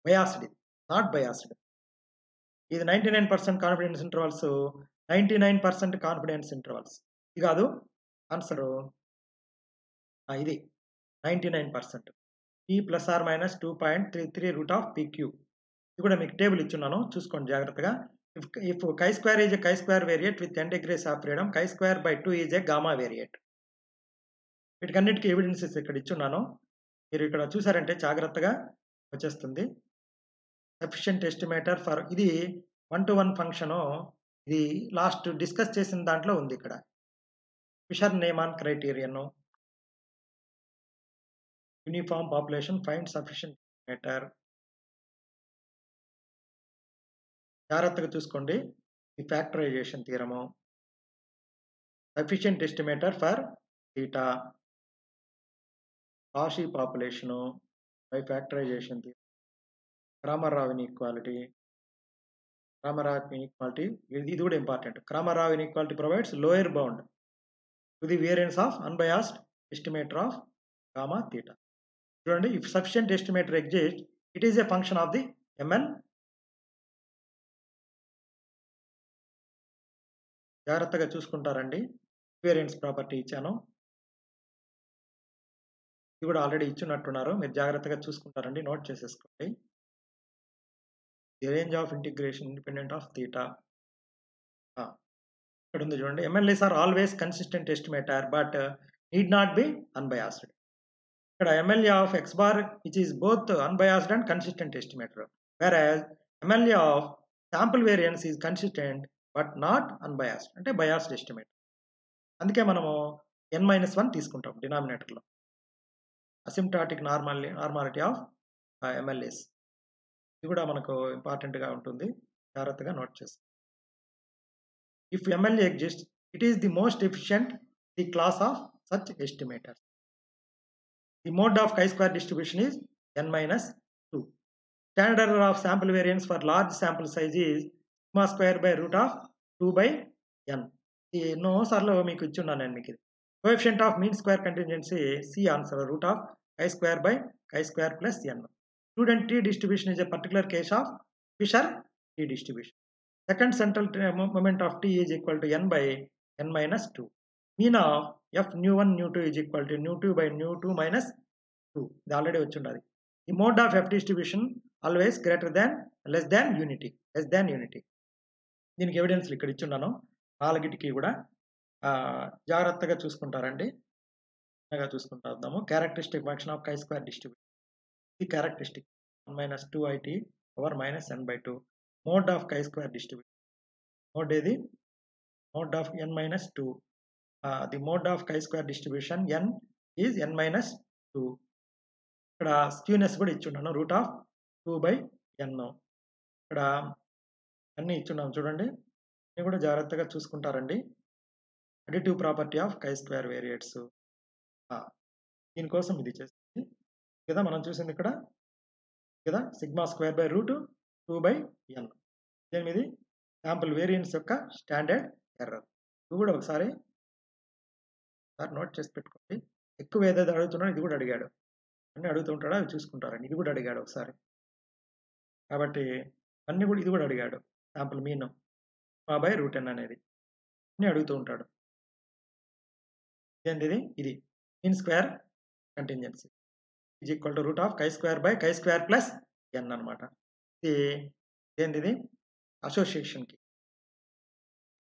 బయాస్డ్. Not biased. ఇది 99% కాన్ఫిడెన్స్ ఇంటర్వల్స్, 99% కాన్ఫిడెన్స్ ఇంటర్వల్స్. ఇది కాదు ఆన్సరు. ఇది 99%. P + or - 2.33 root of PQ. ఇది కూడా మీకు టేబుల్ ఇచ్చున్నాను, చూసుకోండి జాగ్రత్తగా. If chi-square is a chi-square variate with n degrees of freedom, chi-square by 2 is a gamma variate. వీటికన్నిటికీ ఎవిడెన్సెస్ ఇక్కడ ఇచ్చున్నాను. మీరు ఇక్కడ చూసారంటే జాగ్రత్తగా వచ్చేస్తుంది. సఫిషియెంట్ ఎస్టిమేటర్ ఫర్ ఇది 1-to-1 ఫంక్షను. ఇది లాస్ట్ డిస్కస్ చేసిన దాంట్లో ఉంది ఇక్కడ. Fisher Neyman criterion. Uniform population find sufficient estimator. జాగ్రత్తగా చూసుకోండి. ఈ factorization theorem. Sufficient estimator for theta. Cauchy population by factorization theorem. Kramer-Rao inequality. Kramer-Rao inequality, ఇది కూడా important. Kramer-Rao inequality provides lower bound to the variance of unbiased estimator of gamma theta. చూడండి, if sufficient estimator exists, it is a function of the ML. జాగ్రత్తగా చూసుకుంటారండి. Variance property ఇచ్చాను. ఇది కూడా already ఇచ్చినట్టున్నారు. మీరు జాగ్రత్తగా చూసుకుంటారండి, నోట్ చేసేసుకోండి. The range of integration independent of theta. ఇక్కడ ఉంది చూడండి. MLAs are always consistent estimator but need not be unbiased. ఇక్కడ MLA ఆఫ్ X bar which is both unbiased and consistent estimator, whereas MLA of sample variance is consistent but not unbiased, అంటే biased estimator. అందుకే మనము n-1 తీసుకుంటాం డినామినేటర్లో. అసిమ్ప్టాటిక్ normality of MLAs. ఇది కూడా మనకు ఇంపార్టెంట్గా ఉంటుంది, జాగ్రత్తగా నోట్ చేస్తాం. If MLA exists, it is the most efficient the class of such estimators. The mode of chi-square distribution is n-2. Standard error of sample variance for large sample size is sigma square by root of 2 by n. ఈ ఎన్నో సార్లు మీకు ఇచ్చున్నాను నేను మీకు. Coefficient of mean square contingency, C answer, root of chi-square by chi-square plus n. Student T distribution is a particular case of Fisher T distribution. Second central moment of T is equal to n by n-2. Mean of F nu1 nu2 is equal to nu2 by nu2 minus 2. ఇది already వచ్చి ఉన్నది. The mode of F distribution always greater than less than unity. దీనికి ఎవిడెన్స్ ఇక్కడ ఇచ్చున్నాను. నాలుగిటికి కూడా జాగ్రత్తగా చూసుకుంటారండి. చూసుకుంటాము. Characteristic function of chi-square distribution. ఈ characteristic 1-2it power -n/2. Mode of chi-square distribution. Mode ఏది? Mode of n-2. The mode of chi-square distribution n is n-2. ఇక్కడ స్క్యూనెస్ కూడా ఇచ్చున్నాను, రూట్ ఆఫ్ 2 by n. ఇక్కడ అన్నీ ఇచ్చున్నాం చూడండి. ఇవి కూడా జాగ్రత్తగా చూసుకుంటారండి. Additive property of chi-square variates. దీనికోసం ఇది చేస్తుంది కదా మనం చూసింది ఇక్కడ కదా, sigma square by root 2 by n. 8 sample variance యొక్క స్టాండర్డ్ ఎర్రర్. ఇది కూడా ఒకసారి నోట్ చేసి పెట్టుకోండి. ఎక్కువ ఏదైతే అడుగుతున్నాడో ఇది కూడా అడిగాడు, అన్నీ అడుగుతుంటాడో అవి చూసుకుంటారండి. ఇది కూడా అడిగాడు ఒకసారి, కాబట్టి అన్నీ కూడా ఇది కూడా అడిగాడు. Sample mean by root n అనేది అన్నీ అడుగుతూ ఉంటాడు. ఏంటిది? ఇది mean square contingency is equal to root of chi-square by chi-square plus n అనమాట. ఇది ఏంటిది? అసోసియేషన్కి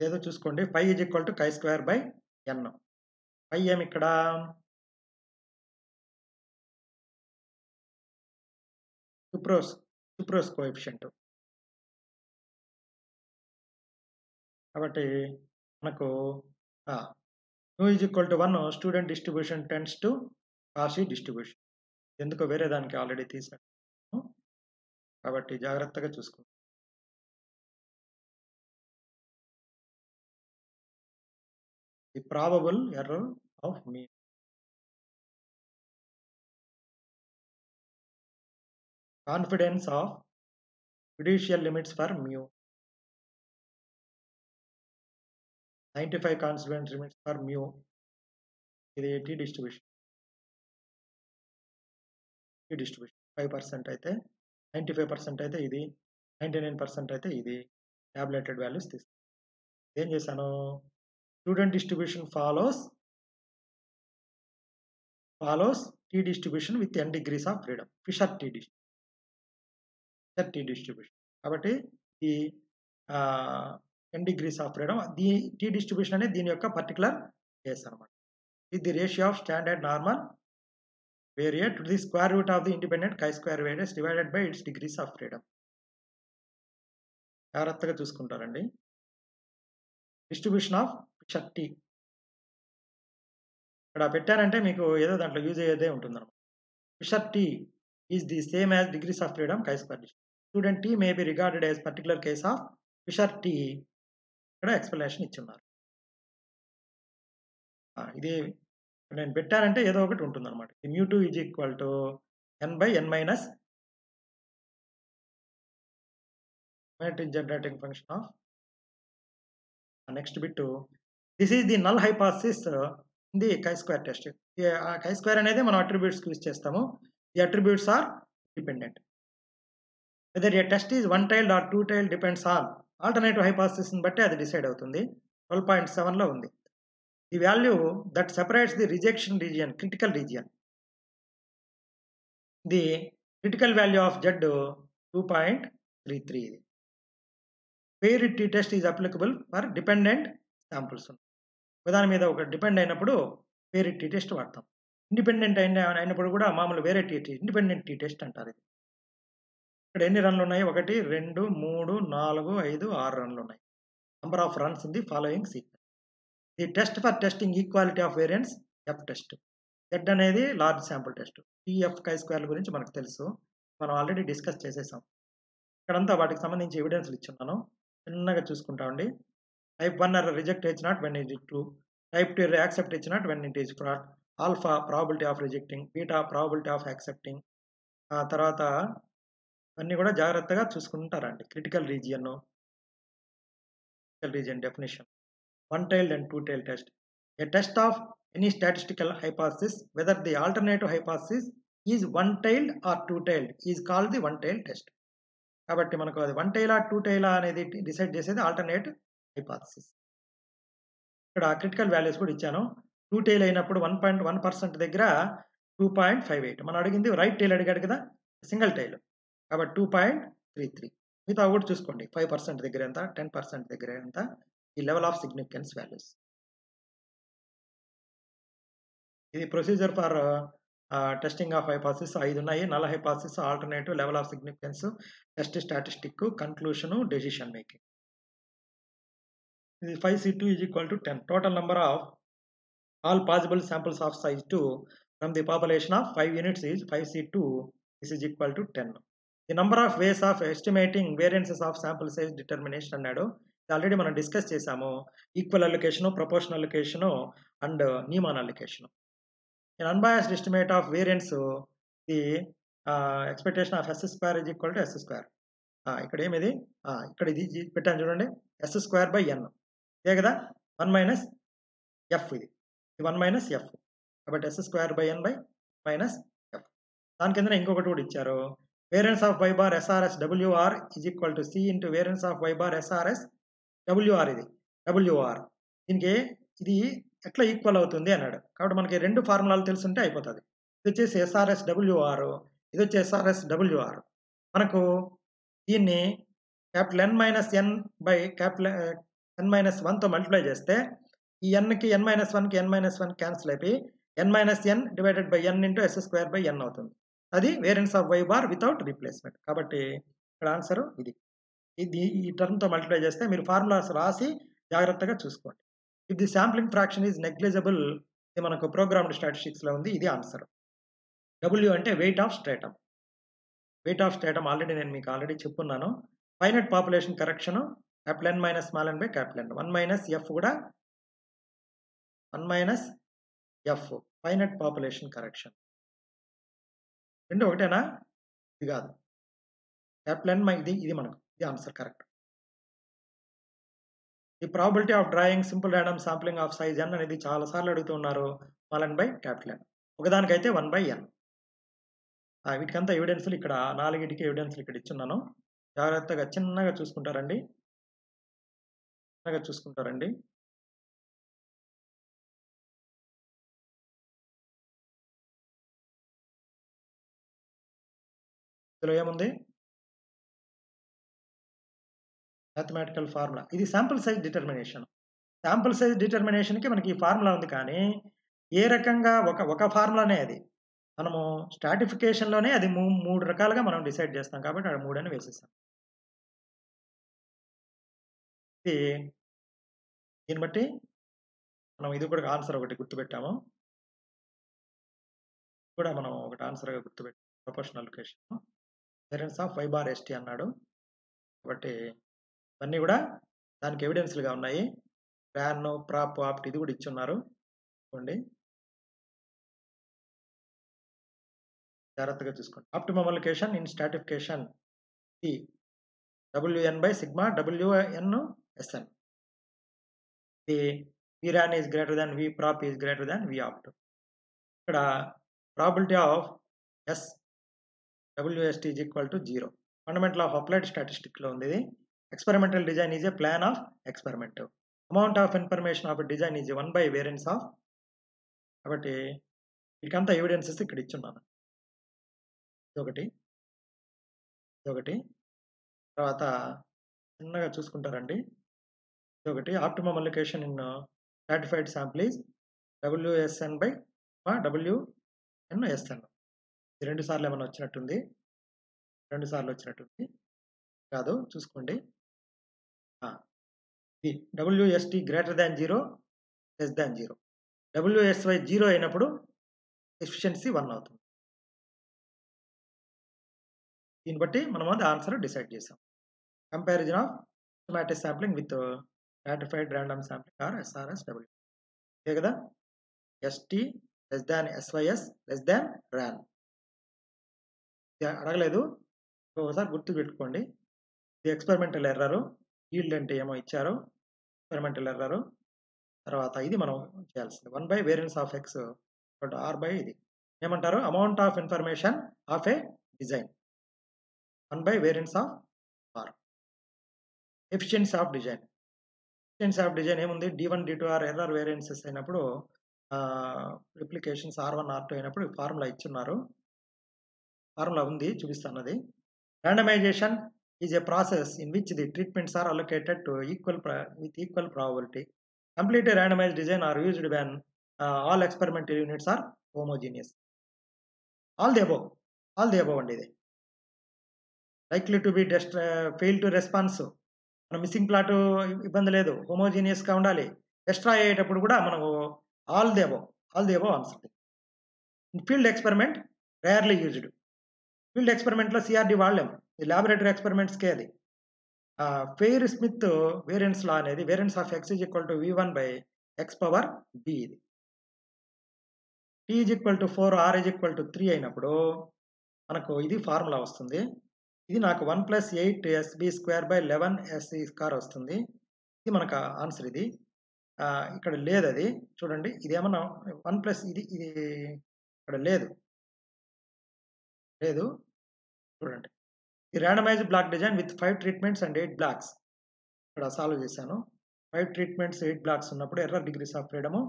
ఏదో చూసుకోండి. Phi is equal to chi-square by n. Phi ఏమి ఇక్కడ? Tschuprow's coefficient. కాబట్టి మనకు nu is equal to 1 student distribution tends to Cauchy distribution. ఎందుకో వేరే దానికి ఆల్రెడీ తీసాను, కాబట్టి జాగ్రత్తగా చూసుకోండి. The probable error of mean. Confidence of fiducial limits for mu. 95 confidence limits for mu. ఇది T డిస్ట్రిబ్యూషన్. 5% అయితే, 95% అయితే ఇది, 99% అయితే ఇది. టాబ్లెటెడ్ వాల్యూస్ తీసుకుంటాం. ఏం చేశాను? Student distribution follows T distribution with n degrees of freedom. Fisher T distribution. కాబట్టి ఈ n degrees of freedom T distribution అనేది దీని యొక్క పర్టికులర్ కేస్ అనమాట. ఇది ratio of standard normal variate to the square root of the independent chi-square variance divided by its degrees of freedom. జాగ్రత్తగా చూసుకుంటారండి. Distribution of Fisher T ఇక్కడ పెట్టానంటే మీకు ఏదో దాంట్లో యూజ్ అయ్యేదే ఉంటుందన్నమాట. Fisher T is the same as degrees of freedom chi-square. Student T may be regarded as particular case of Fisher T. ఇక్కడ ఎక్స్ప్లెనేషన్ ఇచ్చున్నారు. ఇది నేను పెట్టానంటే ఏదో ఒకటి ఉంటుందన్నమాట. μ2 is equal to n/n minus generating function of next bit. This is the null hypothesis in the chi-square test. chi-square అనేది మనం అట్రిబ్యూట్స్కి యూజ్ చేస్తాము. The attributes are dependent. Whether a test is one tailed or two tailed depends on alternative హైపోథసిస్ని బట్టి అది decide అవుతుంది. 12.7లో ఉంది. The value that separates the rejection region critical region. The critical value of Z 2.33. Variate T test is applicable for dependent samples. దాని మీద ఒక depend అయినప్పుడు వేరియట్ టీ టెస్ట్ వాడతాం. ఇండిపెండెంట్ అయినప్పుడు కూడా మామూలు వేరే టీ ఇండిపెండెంట్ టీ టెస్ట్ అంటారు. ఇది ఇక్కడ ఎన్ని రన్లు ఉన్నాయి? 1 2 3 4 5 6 రన్లు ఉన్నాయి. Number of runs in the following sequence. The test for testing equality of variance F test. Z అనేది large sample test. TF chi-square గురించి మనకు తెలుసు, మనం ఆల్రెడీ డిస్కస్ చేసేసాం. ఇక్కడంతా వాటికి సంబంధించి ఎవిడెన్స్లు ఇచ్చున్నాను, చిన్నగా చూసుకుంటామండి. Type 1 error reject H0 when it is true. Type 2 error accept H0 when it is fraud. Alpha probability of rejecting, beta probability of accepting. తర్వాత అన్నీ కూడా జాగ్రత్తగా చూసుకుంటారండి. Critical region definition. One tailed and two tailed test. A test of any statistical hypothesis, whether the alternative hypothesis is one-tailed or two-tailed, is called the one-tailed test. కాబట్టి మనకు అది one టైలా two టైలా అనేది decide చేసేది alternate hypothesis. ఇక్కడ critical values కూడా ఇచ్చాను. Two tile అయినప్పుడు 1.1% దగ్గర 2.58. మనం అడిగింది రైట్ టైల్ అడిగాడు కదా, సింగిల్ టైల్, కాబట్టి 2.33. మిగతా కూడా చూసుకోండి. 5% దగ్గర ఎంత, 10% దగ్గర ఎంత, ఈ లెవెల్ ఆఫ్ సిగ్నిఫికెన్స్ వాల్యూస్. ఇది procedure for testing of hypothesis 5 ఉన్నాయి. Null hypothesis, alternative, level of significance, test statistic, conclusion, decision making. ఇది 5C2 is equal to 10. Total number of all possible samples of size 2 from the population of 5 units is 5C2. This is equal to 10. The number of ways of estimating variances of sample size determination అన్నాడు. Already మనం discuss చేసాము. Equal allocation, proportional allocation and Neyman allocation. An unbiased estimate of variance, the expectation of S square is equal to S square. ఇక్కడ ఏమిది, ఇక్కడ ఇది పెట్టాను చూడండి, S square by N. ఇదే కదా 1 మైనస్ F. ఇది 1 మైనస్ F, కాబట్టి S square by N by minus F. దాని కింద ఇంకొకటి కూడా ఇచ్చారు. Variance of y bar SRS WR is equal to C into variance of y bar SRS WR. ఇది WR. దీనికి ఇది ఎట్లా ఈక్వల్ అవుతుంది అన్నాడు. కాబట్టి మనకి రెండు ఫార్ములాలు తెలుసుంటే అయిపోతుంది. ఇది వచ్చేసి SRS WR, ఇది వచ్చి SRS WR. మనకు దీన్ని capital N minus N by capital N minus 1తో మల్టిప్లై చేస్తే ఈ Nకి N మైనస్ 1కి N మైనస్ 1 క్యాన్సిల్ అయిపోయి N minus N divided by N into S square by N అవుతుంది. అది variance of y bar without replacement. కాబట్టి ఇక్కడ ఆన్సర్ ఇది. ఈ టర్మ్తో మల్టిప్లై చేస్తే మీరు ఫార్ములాస్ రాసి జాగ్రత్తగా చూసుకోండి. If the sampling fraction is negligible, ఇది మనకు ప్రోగ్రామ్డ్ స్టాటిస్టిక్స్లో ఉంది. ఇది ఆన్సర్. W అంటే weight of stratum. Weight of stratum already నేను మీకు ఆల్రెడీ చెప్పున్నాను. Finite population correction capital N minus small n by capital N. 1 minus F కూడా 1 minus F finite population correction. రెండు ఒకటేనా? ఇది కాదు, క్యాపిటల్ N ఇది మనకు ఇది answer correct. The probability of drawing simple random sampling of size N అనేది చాలా సార్లు అడుగుతున్నారు. Small n by capital N. ఒకదానికైతే 1 by N. వీటికంతా ఎవిడెన్స్లు ఇక్కడ 4టికి ఎవిడెన్స్లు ఇక్కడ ఇచ్చున్నాను. జాగ్రత్తగా చిన్నగా చూసుకుంటారండి. ఇందులో ఏముంది? Mathematical formula. ఇది sample size determination. Sample size డిటర్మినేషన్కి మనకి ఈ ఫార్ములా ఉంది, కానీ ఏ రకంగా ఒక ఫార్ములానే అది. మనము స్ట్రాటిఫికేషన్‌లోనే అది 3 రకాలుగా మనం డిసైడ్ చేస్తాం కాబట్టి ఆడ 3 అని వేసేసాం. ఇది దీన్ని బట్టి మనం ఇది కూడా ఆన్సర్ ఒకటి గుర్తుపెట్టాము. కూడా మనం ఒకటి ఆన్సర్‌గా గుర్తుపెట్టాం. Proportional location. Parents of y bar st అన్నాడు. కాబట్టి ఇవన్నీ కూడా దానికి ఎవిడెన్స్‌లుగా ఉన్నాయి. ర్యాన్, ప్రాప్, ఆప్ట్ ఇది కూడా ఇచ్చున్నారు. చూడండి. జాగ్రత్తగా చూసుకోండి. ఆప్టిమమ్ లొకేషన్ ఇన్ స్ట్రాటిఫికేషన్ ఈ Wn by sigma Wn Sn. The Vrun is greater than Vprop is greater than Vopt. ఇక్కడ probability of SWST is equal to 0. Fundamental of applied statistics లో ఉంది ఇది. Experimental design is a plan of experiment. Amount of information of design is 1 by variance of. కాబట్టి వీటికంతా evidences ఇక్కడ ఇచ్చున్నాను. ఇదొకటి తర్వాత చిన్నగా చూసుకుంటారండి. ఇదొకటి optimum allocation in stratified sample is WSN by WNSN. ఇది 2 సార్లు ఏమైనా వచ్చినట్టుంది. 2 సార్లు వచ్చినట్టుంది కాదు, చూసుకోండి. ఇది WST greater than 0 less than 0. WSY 0 అయినప్పుడు ఎఫిషియన్సీ 1 అవుతుంది. దీన్ని బట్టి మనం అది ఆన్సర్ డిసైడ్ చేసాం. Comparison of systematic sampling with stratified random sampling or SRSW. ఇదే కదా, ST less than SYS less than RAN. అడగలేదు, ఒకసారి గుర్తు పెట్టుకోండి. ఇది ఎక్స్పెరిమెంటల్ ఎర్రరు, ఈల్డ్ అంటే ఏమో ఇచ్చారు, ఎక్స్పెరిమెంటల్ ఎర్రరు. తర్వాత ఇది మనం చేయాల్సింది 1 by variance of x R by ఇది ఏమంటారు, amount of information of a design 1 by variance of R. Efficiency of design. Efficiency of design ఏముంది, D1 D2 are error variances అయినప్పుడు రిప్లికేషన్స్ R1 R2 అయినప్పుడు formula ఇచ్చున్నారు. Formula ఉంది, చూపిస్తాను అది. Randomization is a process in which the treatments are allocated to with equal probability. Complete randomized design are used when all experimental units are homogeneous. All the above అండి. ఇది likely to be fail to response. మన missing plot ఇబ్బంది లేదు, homogeneous గా ఉండాలి. Destroy అయ్యేటప్పుడు కూడా మనకు all the above answer. Field experiment rarely used. Field experiment లో సిఆర్డి వాడలేము, ల్యాబొరేటరీ ఎక్స్పెరిమెంట్స్ కే అది. ఫెయిర్ స్మిత్ వేరియన్స్ లా అనేది variance of x is equal to V1 by x power b. ఇది t is equal to 4 r is equal to 3 అయినప్పుడు మనకు ఇది formula వస్తుంది. ఇది నాకు 1 plus 8 SB square by 11 SC square వస్తుంది. ఇది మనకు ఆన్సర్. ఇది ఇక్కడ లేదు, అది చూడండి. ఇది ఏమన్నా 1 ప్లస్ ఇది ఇక్కడ లేదు చూడండి. ఈ randomized block design with 5 treatments and 8 blocks ఇక్కడ సాల్వ్ చేశాను. 5 ట్రీట్మెంట్స్ 8 బ్లాక్స్ ఉన్నప్పుడు ఎర్రర్ డిగ్రీస్ ఆఫ్ ఫ్రీడమ్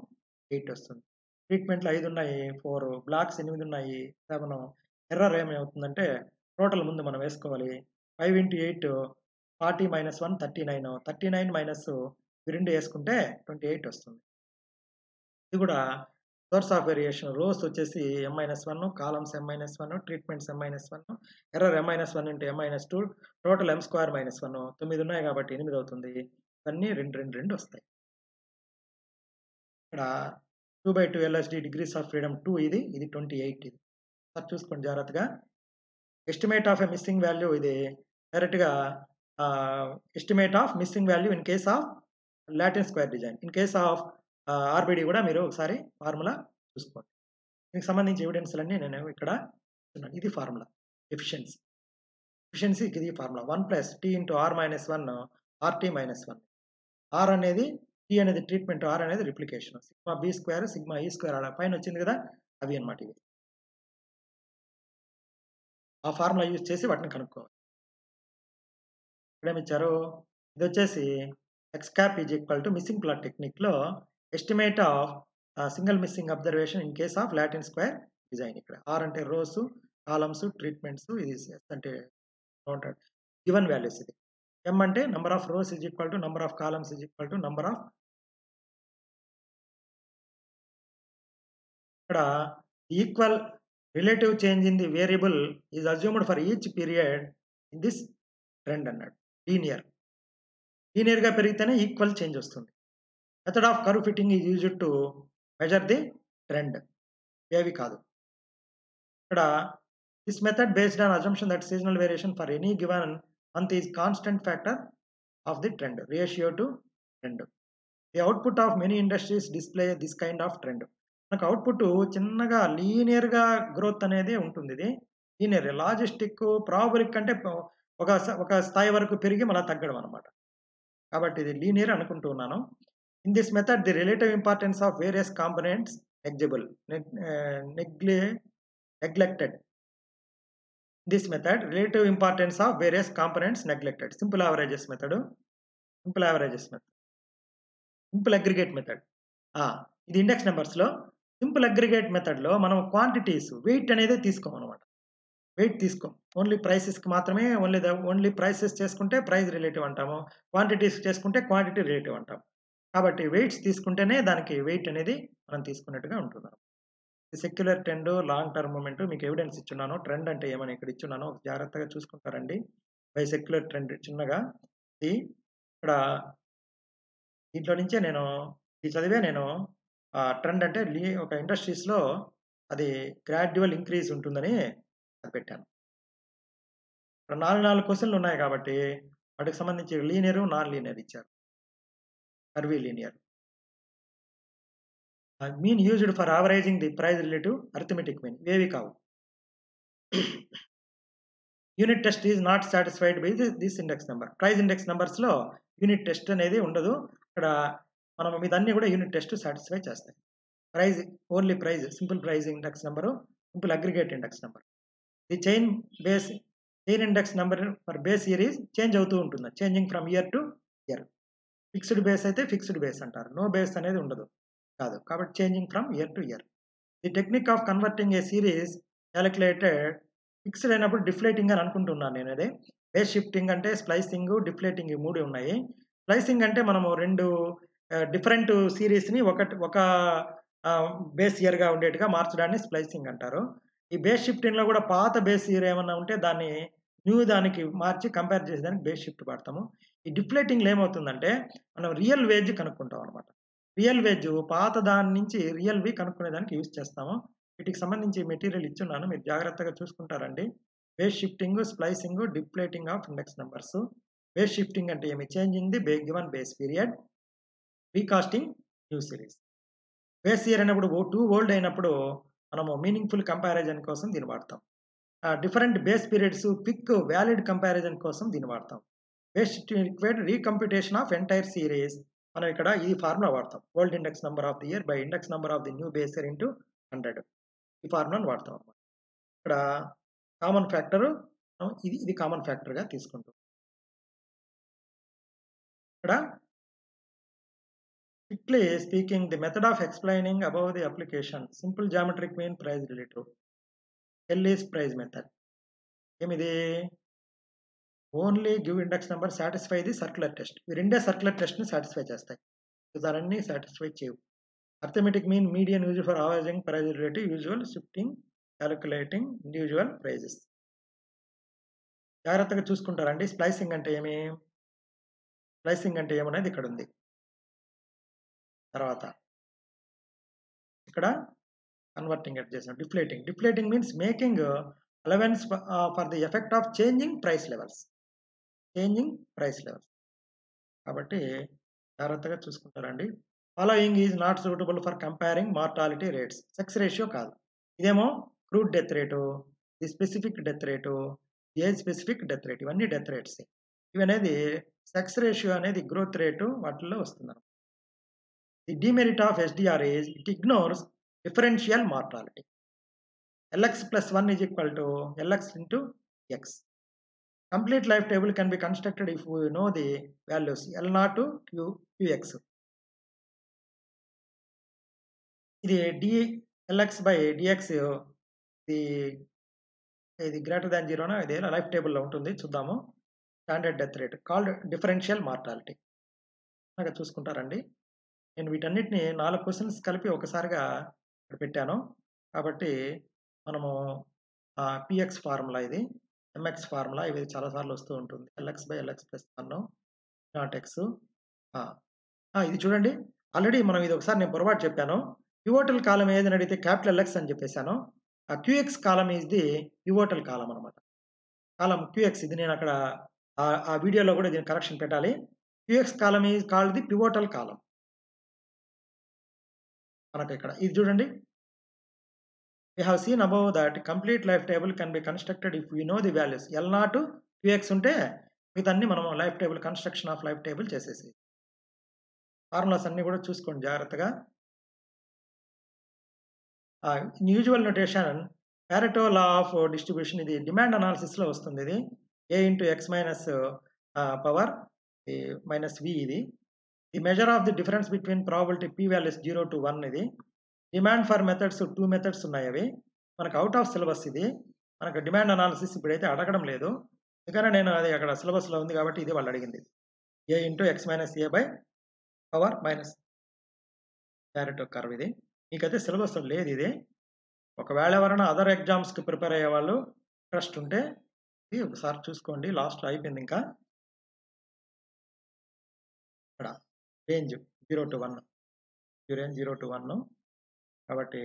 8 వస్తుంది. ట్రీట్మెంట్లు 5 ఉన్నాయి, 4 బ్లాక్స్ 8 ఉన్నాయి, 7. ఎర్రర్ ఏమవుతుందంటే టోటల్ ముందు మనం వేసుకోవాలి. 5 into 8 40 minus 1 39. 39 మైనస్ ఇవి 2 వేసుకుంటే 28 వస్తుంది. ఇది కూడా సోర్స్ ఆఫ్ వేరియేషన్. రోస్ వచ్చేసి M-1, columns M-1, treatments M-1, error M-1 into M-2, total M square -1. 9 ఉన్నాయి కాబట్టి 8 అవుతుంది. ఇవన్నీ 2 వస్తాయి. ఇక్కడ 2/2 LSD డిగ్రీస్ ఆఫ్ ఫ్రీడమ్ 2 ఇది 28. ఇది సార్ చూసుకోండి జాగ్రత్తగా. Estimate of a missing value ఇది డైరెక్ట్గా estimate of missing value in case of Latin square design. In case of RBD కూడా మీరు ఒకసారి ఫార్ములా చూసుకోండి. దీనికి సంబంధించి ఎవిడెన్స్లన్నీ నేను ఇక్కడ ఇస్తున్నాను. ఇది ఫార్ములా ఎఫిషియన్సీకి ఇది formula 1 plus T into R -1 RT -1. R అనేది T అనేది ట్రీట్మెంట్, R అనేది replication. Sigma b square sigma e square అలా పైన వచ్చింది కదా, అవి అనమాట. ఇవి ఆ ఫార్ములా యూజ్ చేసి వాటిని కనుక్కోవాలి. ఇక్కడేమిచ్చారు, ఇది వచ్చేసి x cap is equal to missing plot టెక్నిక్లో estimate of single missing observation in case of Latin square design. ఇక్కడ ఆర్ అంటే రోస్, కాలమ్స్, ట్రీట్మెంట్స్, ఇది ఎస్ అంటే గివెన్ వాల్యూస్. ఇది ఎం అంటే number of rows is equal to number of columns is equal to number of. ఇక్కడ equal relative change in the variable is assumed for each period in this trend అన్నాడు. లీనియర్గా పెరిగితేనే equal change వస్తుంది. Method of curve fitting is used to measure the trend. ఏవి కాదు. ఇక్కడ this method based on assumption that seasonal variation for any given month is constant factor of the trend ratio to trend. The output of many industries display this kind of trend. మనకు output చిన్నగా లీనియర్గా growth అనేది ఉంటుంది. ఇది linear. Logistic ప్రాబబిలిక్ అంటే ఒక స్థాయి వరకు పెరిగి మళ్ళీ తగ్గడం అనమాట. కాబట్టి ఇది లీనియర్ అనుకుంటూ ఉన్నాను. In this method the relative importance of various components neglected. This method relative importance of various components neglected. Simple averages method, simple aggregate method. ఇది ఇండెక్స్ నెంబర్స్ లో సింపుల్ అగ్రిగేట్ మెథడ్ లో మనం క్వాంటిటీస్ వెయిట్ అనేది తీసుకోం అనమాట. Wait తీసుకోం. Only prices కి మాత్రమే only prices చేసుకుంటే price relative అంటాము. క్వాంటిటీస్ చేసుకుంటే క్వాంటిటీ రిలేటివ్ అంటాం. కాబట్టి వెయిట్స్ తీసుకుంటేనే దానికి వెయిట్ అనేది మనం తీసుకున్నట్టుగా ఉంటుంది. Secular trend, long term moment మీకు ఎవిడెన్స్ ఇచ్చున్నాను. ట్రెండ్ అంటే ఏమని ఇక్కడ ఇచ్చున్నాను, జాగ్రత్తగా చూసుకుంటారండి. బై సెక్యులర్ ట్రెండ్ చిన్నగా ఇక్కడ దీంట్లో నుంచే నేను చదివే నేను ట్రెండ్ అంటే ఒక ఇండస్ట్రీస్లో అది గ్రాడ్యువల్ ఇంక్రీజ్ ఉంటుందని అది పెట్టాను. ఇక్కడ 4 క్వశ్చన్లు ఉన్నాయి కాబట్టి వాటికి సంబంధించి లీనియర్, నాన్ లీనియర్ ఇచ్చారు. Curvilinear. Mean used for averaging the price relative arithmetic mean. ఇవేవి కావు. Unit test is not satisfied by this index number. Price index numbers లో యూనిట్ టెస్ట్ అనేది ఉండదు. ఇక్కడ మనం ఇదన్నీ కూడా యూనిట్ టెస్ట్ సాటిస్ఫై చేస్తాయి. Price only price, simple price index number, simple aggregate index number. The chain index number for base year is change అవుతూ ఉంటుంది, changing from year to year. Fixed base అయితే ఫిక్స్డ్ బేస్ అంటారు. No base అనేది ఉండదు కాదు. కాబట్టి changing from year to year. The technique of converting A series calculated fixed అయినప్పుడు డిఫ్లేటింగ్ అని అనుకుంటున్నాను నేను. అదే బేస్ షిఫ్టింగ్ అంటే స్ప్లైసింగ్, డిఫ్లేటింగ్ ఈ 3 ఉన్నాయి. స్ప్లైసింగ్ అంటే మనము 2 డిఫరెంట్ సిరీస్ని ఒక బేస్ ఇయర్గా ఉండేట్టుగా మార్చడాన్ని స్ప్లైసింగ్ అంటారు. ఈ బేస్ షిఫ్టింగ్లో కూడా పాత బేస్ ఇయర్ ఏమన్నా ఉంటే దాన్ని న్యూ దానికి మార్చి కంపేర్ చేసేదానికి బేస్ షిఫ్ట్ వాడతాము. ఈ డిఫ్లేటింగ్లో ఏమవుతుందంటే మనం రియల్ వేజ్ కనుక్కుంటాం అనమాట. రియల్ వేజ్ పాత దాని నుంచి రియల్ వి కనుక్కునేదానికి యూజ్ చేస్తాము. వీటికి సంబంధించి మెటీరియల్ ఇచ్చున్నాను, మీరు జాగ్రత్తగా చూసుకుంటారండి. Base shifting, splicing, deflating of index numbers. Base shifting అంటే ఏమి? Changing the given base period, recasting new series. Base year అయినప్పుడు 2 ఓల్డ్ అయినప్పుడు మనము మీనింగ్ఫుల్ కంపారిజన్ కోసం దీన్ని వాడతాం. Different base periods quick valid comparison కోసం దీన్ని వాడతాం. Base required recomputation of entire series. మనం ఇక్కడ ఈ ఫార్ములా వాడతాం. Old index number of the year by index number of the new base year into 100. ఈ ఫార్ములాను వాడతాం అన్నమాట. ఇక్కడ కామన్ ఫ్యాక్టర్ ఇది కామన్ ఫ్యాక్టర్గా తీసుకుంటాం. ఇక్కడ strictly speaking, the method of explaining above the application, simple geometric mean price relative, L is price method. ఏమిది? Only give index number, satisfy the circular test. ఈ రెండే సర్క్యులర్ టెస్ట్ని సాటిస్ఫై చేస్తాయి, దాన్ని సాటిస్ఫై చేయవు. Arithmetic mean median use for averaging price relative, usual shifting, calculating individual prices. జాగ్రత్తగా చూసుకుంటారండి. Splicing అంటే ఏమి? స్ప్లైసింగ్ అంటే ఏమనేది ఇక్కడ ఉంది. తర్వాత ఇక్కడ కన్వర్టింగ్ ఎట్ చేసాం. Deflating means making allowance for the effect of changing price levels. కాబట్టి జాగ్రత్తగా చూసుకుంటారండి. Following is not suitable for comparing mortality rates. Sex ratio కాదు. ఇదేమో crude death rate, the specific death rate, age specific death rate, ఇవన్నీ death rates. ఇవనేది sex ratio అనేది growth rate వాటిల్లో వస్తుంది. The demerit of SDR is it ignores differential mortality. Lx plus 1 is equal to Lx into x. Complete life table can be constructed if we know the values L0 to Qx. ఇది dLx by dx ఇది greater than 0 ఇది life టేబుల్లో ఉంటుంది, చూద్దాము. Standard death rate called differential mortality చూసుకుంటారండి. నేను వీటన్నిటిని 4 questions కలిపి ఒకసారిగా పెట్టాను. కాబట్టి మనము పీఎక్స్ ఫార్ములా ఇది, ఎంఎక్స్ ఫార్ములా ఇవి చాలా సార్లు వస్తూ ఉంటుంది. LX/LX + 1 not X. ఇది చూడండి, ఆల్రెడీ మనం ఇది ఒకసారి నేను పొరపాటు చెప్పాను. పివోటల్ కాలమ్ ఏదని అడిగితే క్యాపిటల్ X అని చెప్పేసాను. ఆ QX column is the pivotal column అనమాట. కాలమ్ QX ఇది నేను అక్కడ ఆ వీడియోలో కూడా దీని కరెక్షన్ పెట్టాలి. QX column is called the pivotal column. మనకి ఇక్కడ ఇది చూడండి. We have seen above that complete life table can be constructed if we know the values. L0 QX ఉంటే మిగతాన్ని మనం life table construction of life table చేసేసి formulas అన్ని కూడా చూసుకోండి జాగ్రత్తగా. In usual notation Pareto law of distribution ఇది demand analysis లో వస్తుంది. ఇది A into X minus power minus V ఇది. The measure of the difference between probability P values 0 to 1 ఇది. డిమాండ్ ఫర్ మెథడ్స్ 2 మెథడ్స్ ఉన్నాయి. అవి మనకు అవుట్ ఆఫ్ సిలబస్. ఇది మనకు డిమాండ్ అనాలిసిస్ ఇప్పుడైతే అడగడం లేదు, ఎందుకంటే నేను అది అక్కడ సిలబస్లో ఉంది కాబట్టి ఇది వాళ్ళు అడిగింది. A into X minus A by power minus Pareto curve ఇది మీకైతే సిలబస్లో లేదు. ఇది ఒకవేళ ఎవరైనా అదర్ ఎగ్జామ్స్కి ప్రిపేర్ అయ్యే వాళ్ళు ఇంట్రెస్ట్ ఉంటే ఇది ఒకసారి చూసుకోండి. లాస్ట్లో అయిపోయింది. ఇంకా ఇక్కడ రేంజ్ 0 to 1, రేంజ్ 0 to 1 కాబట్టి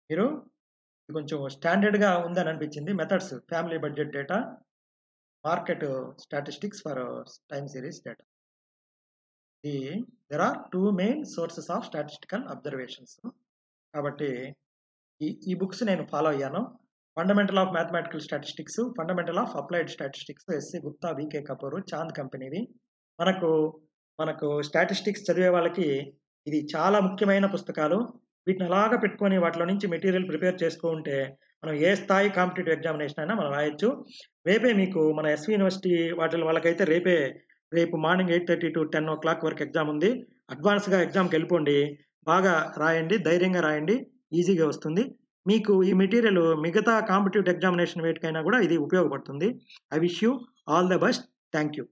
మీరు కొంచెం స్టాండర్డ్గా ఉందని అనిపించింది. Methods family budget data, market statistics for time series data. There are 2 main sources of statistical observations. కాబట్టి ఈ బుక్స్ నేను ఫాలో అయ్యాను. Fundamental of mathematical statistics, fundamental of applied statistics, SC Gupta, VK Kapoor, Chand కంపెనీవి. మనకు స్టాటిస్టిక్స్ చదివే వాళ్ళకి ఇది చాలా ముఖ్యమైన పుస్తకాలు. వీటిని అలాగా పెట్టుకొని వాటిలో నుంచి మెటీరియల్ ప్రిపేర్ చేసుకుంటే మనం ఏ స్థాయి కాంపిటేటివ్ ఎగ్జామినేషన్ అయినా మనం రాయొచ్చు. రేపే మీకు మన ఎస్వి యూనివర్సిటీ వాళ్ళకైతే రేపు మార్నింగ్ 8:30 to 10 o'clock వరకు ఎగ్జామ్ ఉంది. అడ్వాన్స్గా ఎగ్జామ్కి వెళ్ళిపోండి, బాగా రాయండి, ధైర్యంగా రాయండి, ఈజీగా వస్తుంది. మీకు ఈ మెటీరియల్ మిగతా కాంపిటేటివ్ ఎగ్జామినేషన్ వేటికైనా కూడా ఇది ఉపయోగపడుతుంది. I wish you all the best. Thank you.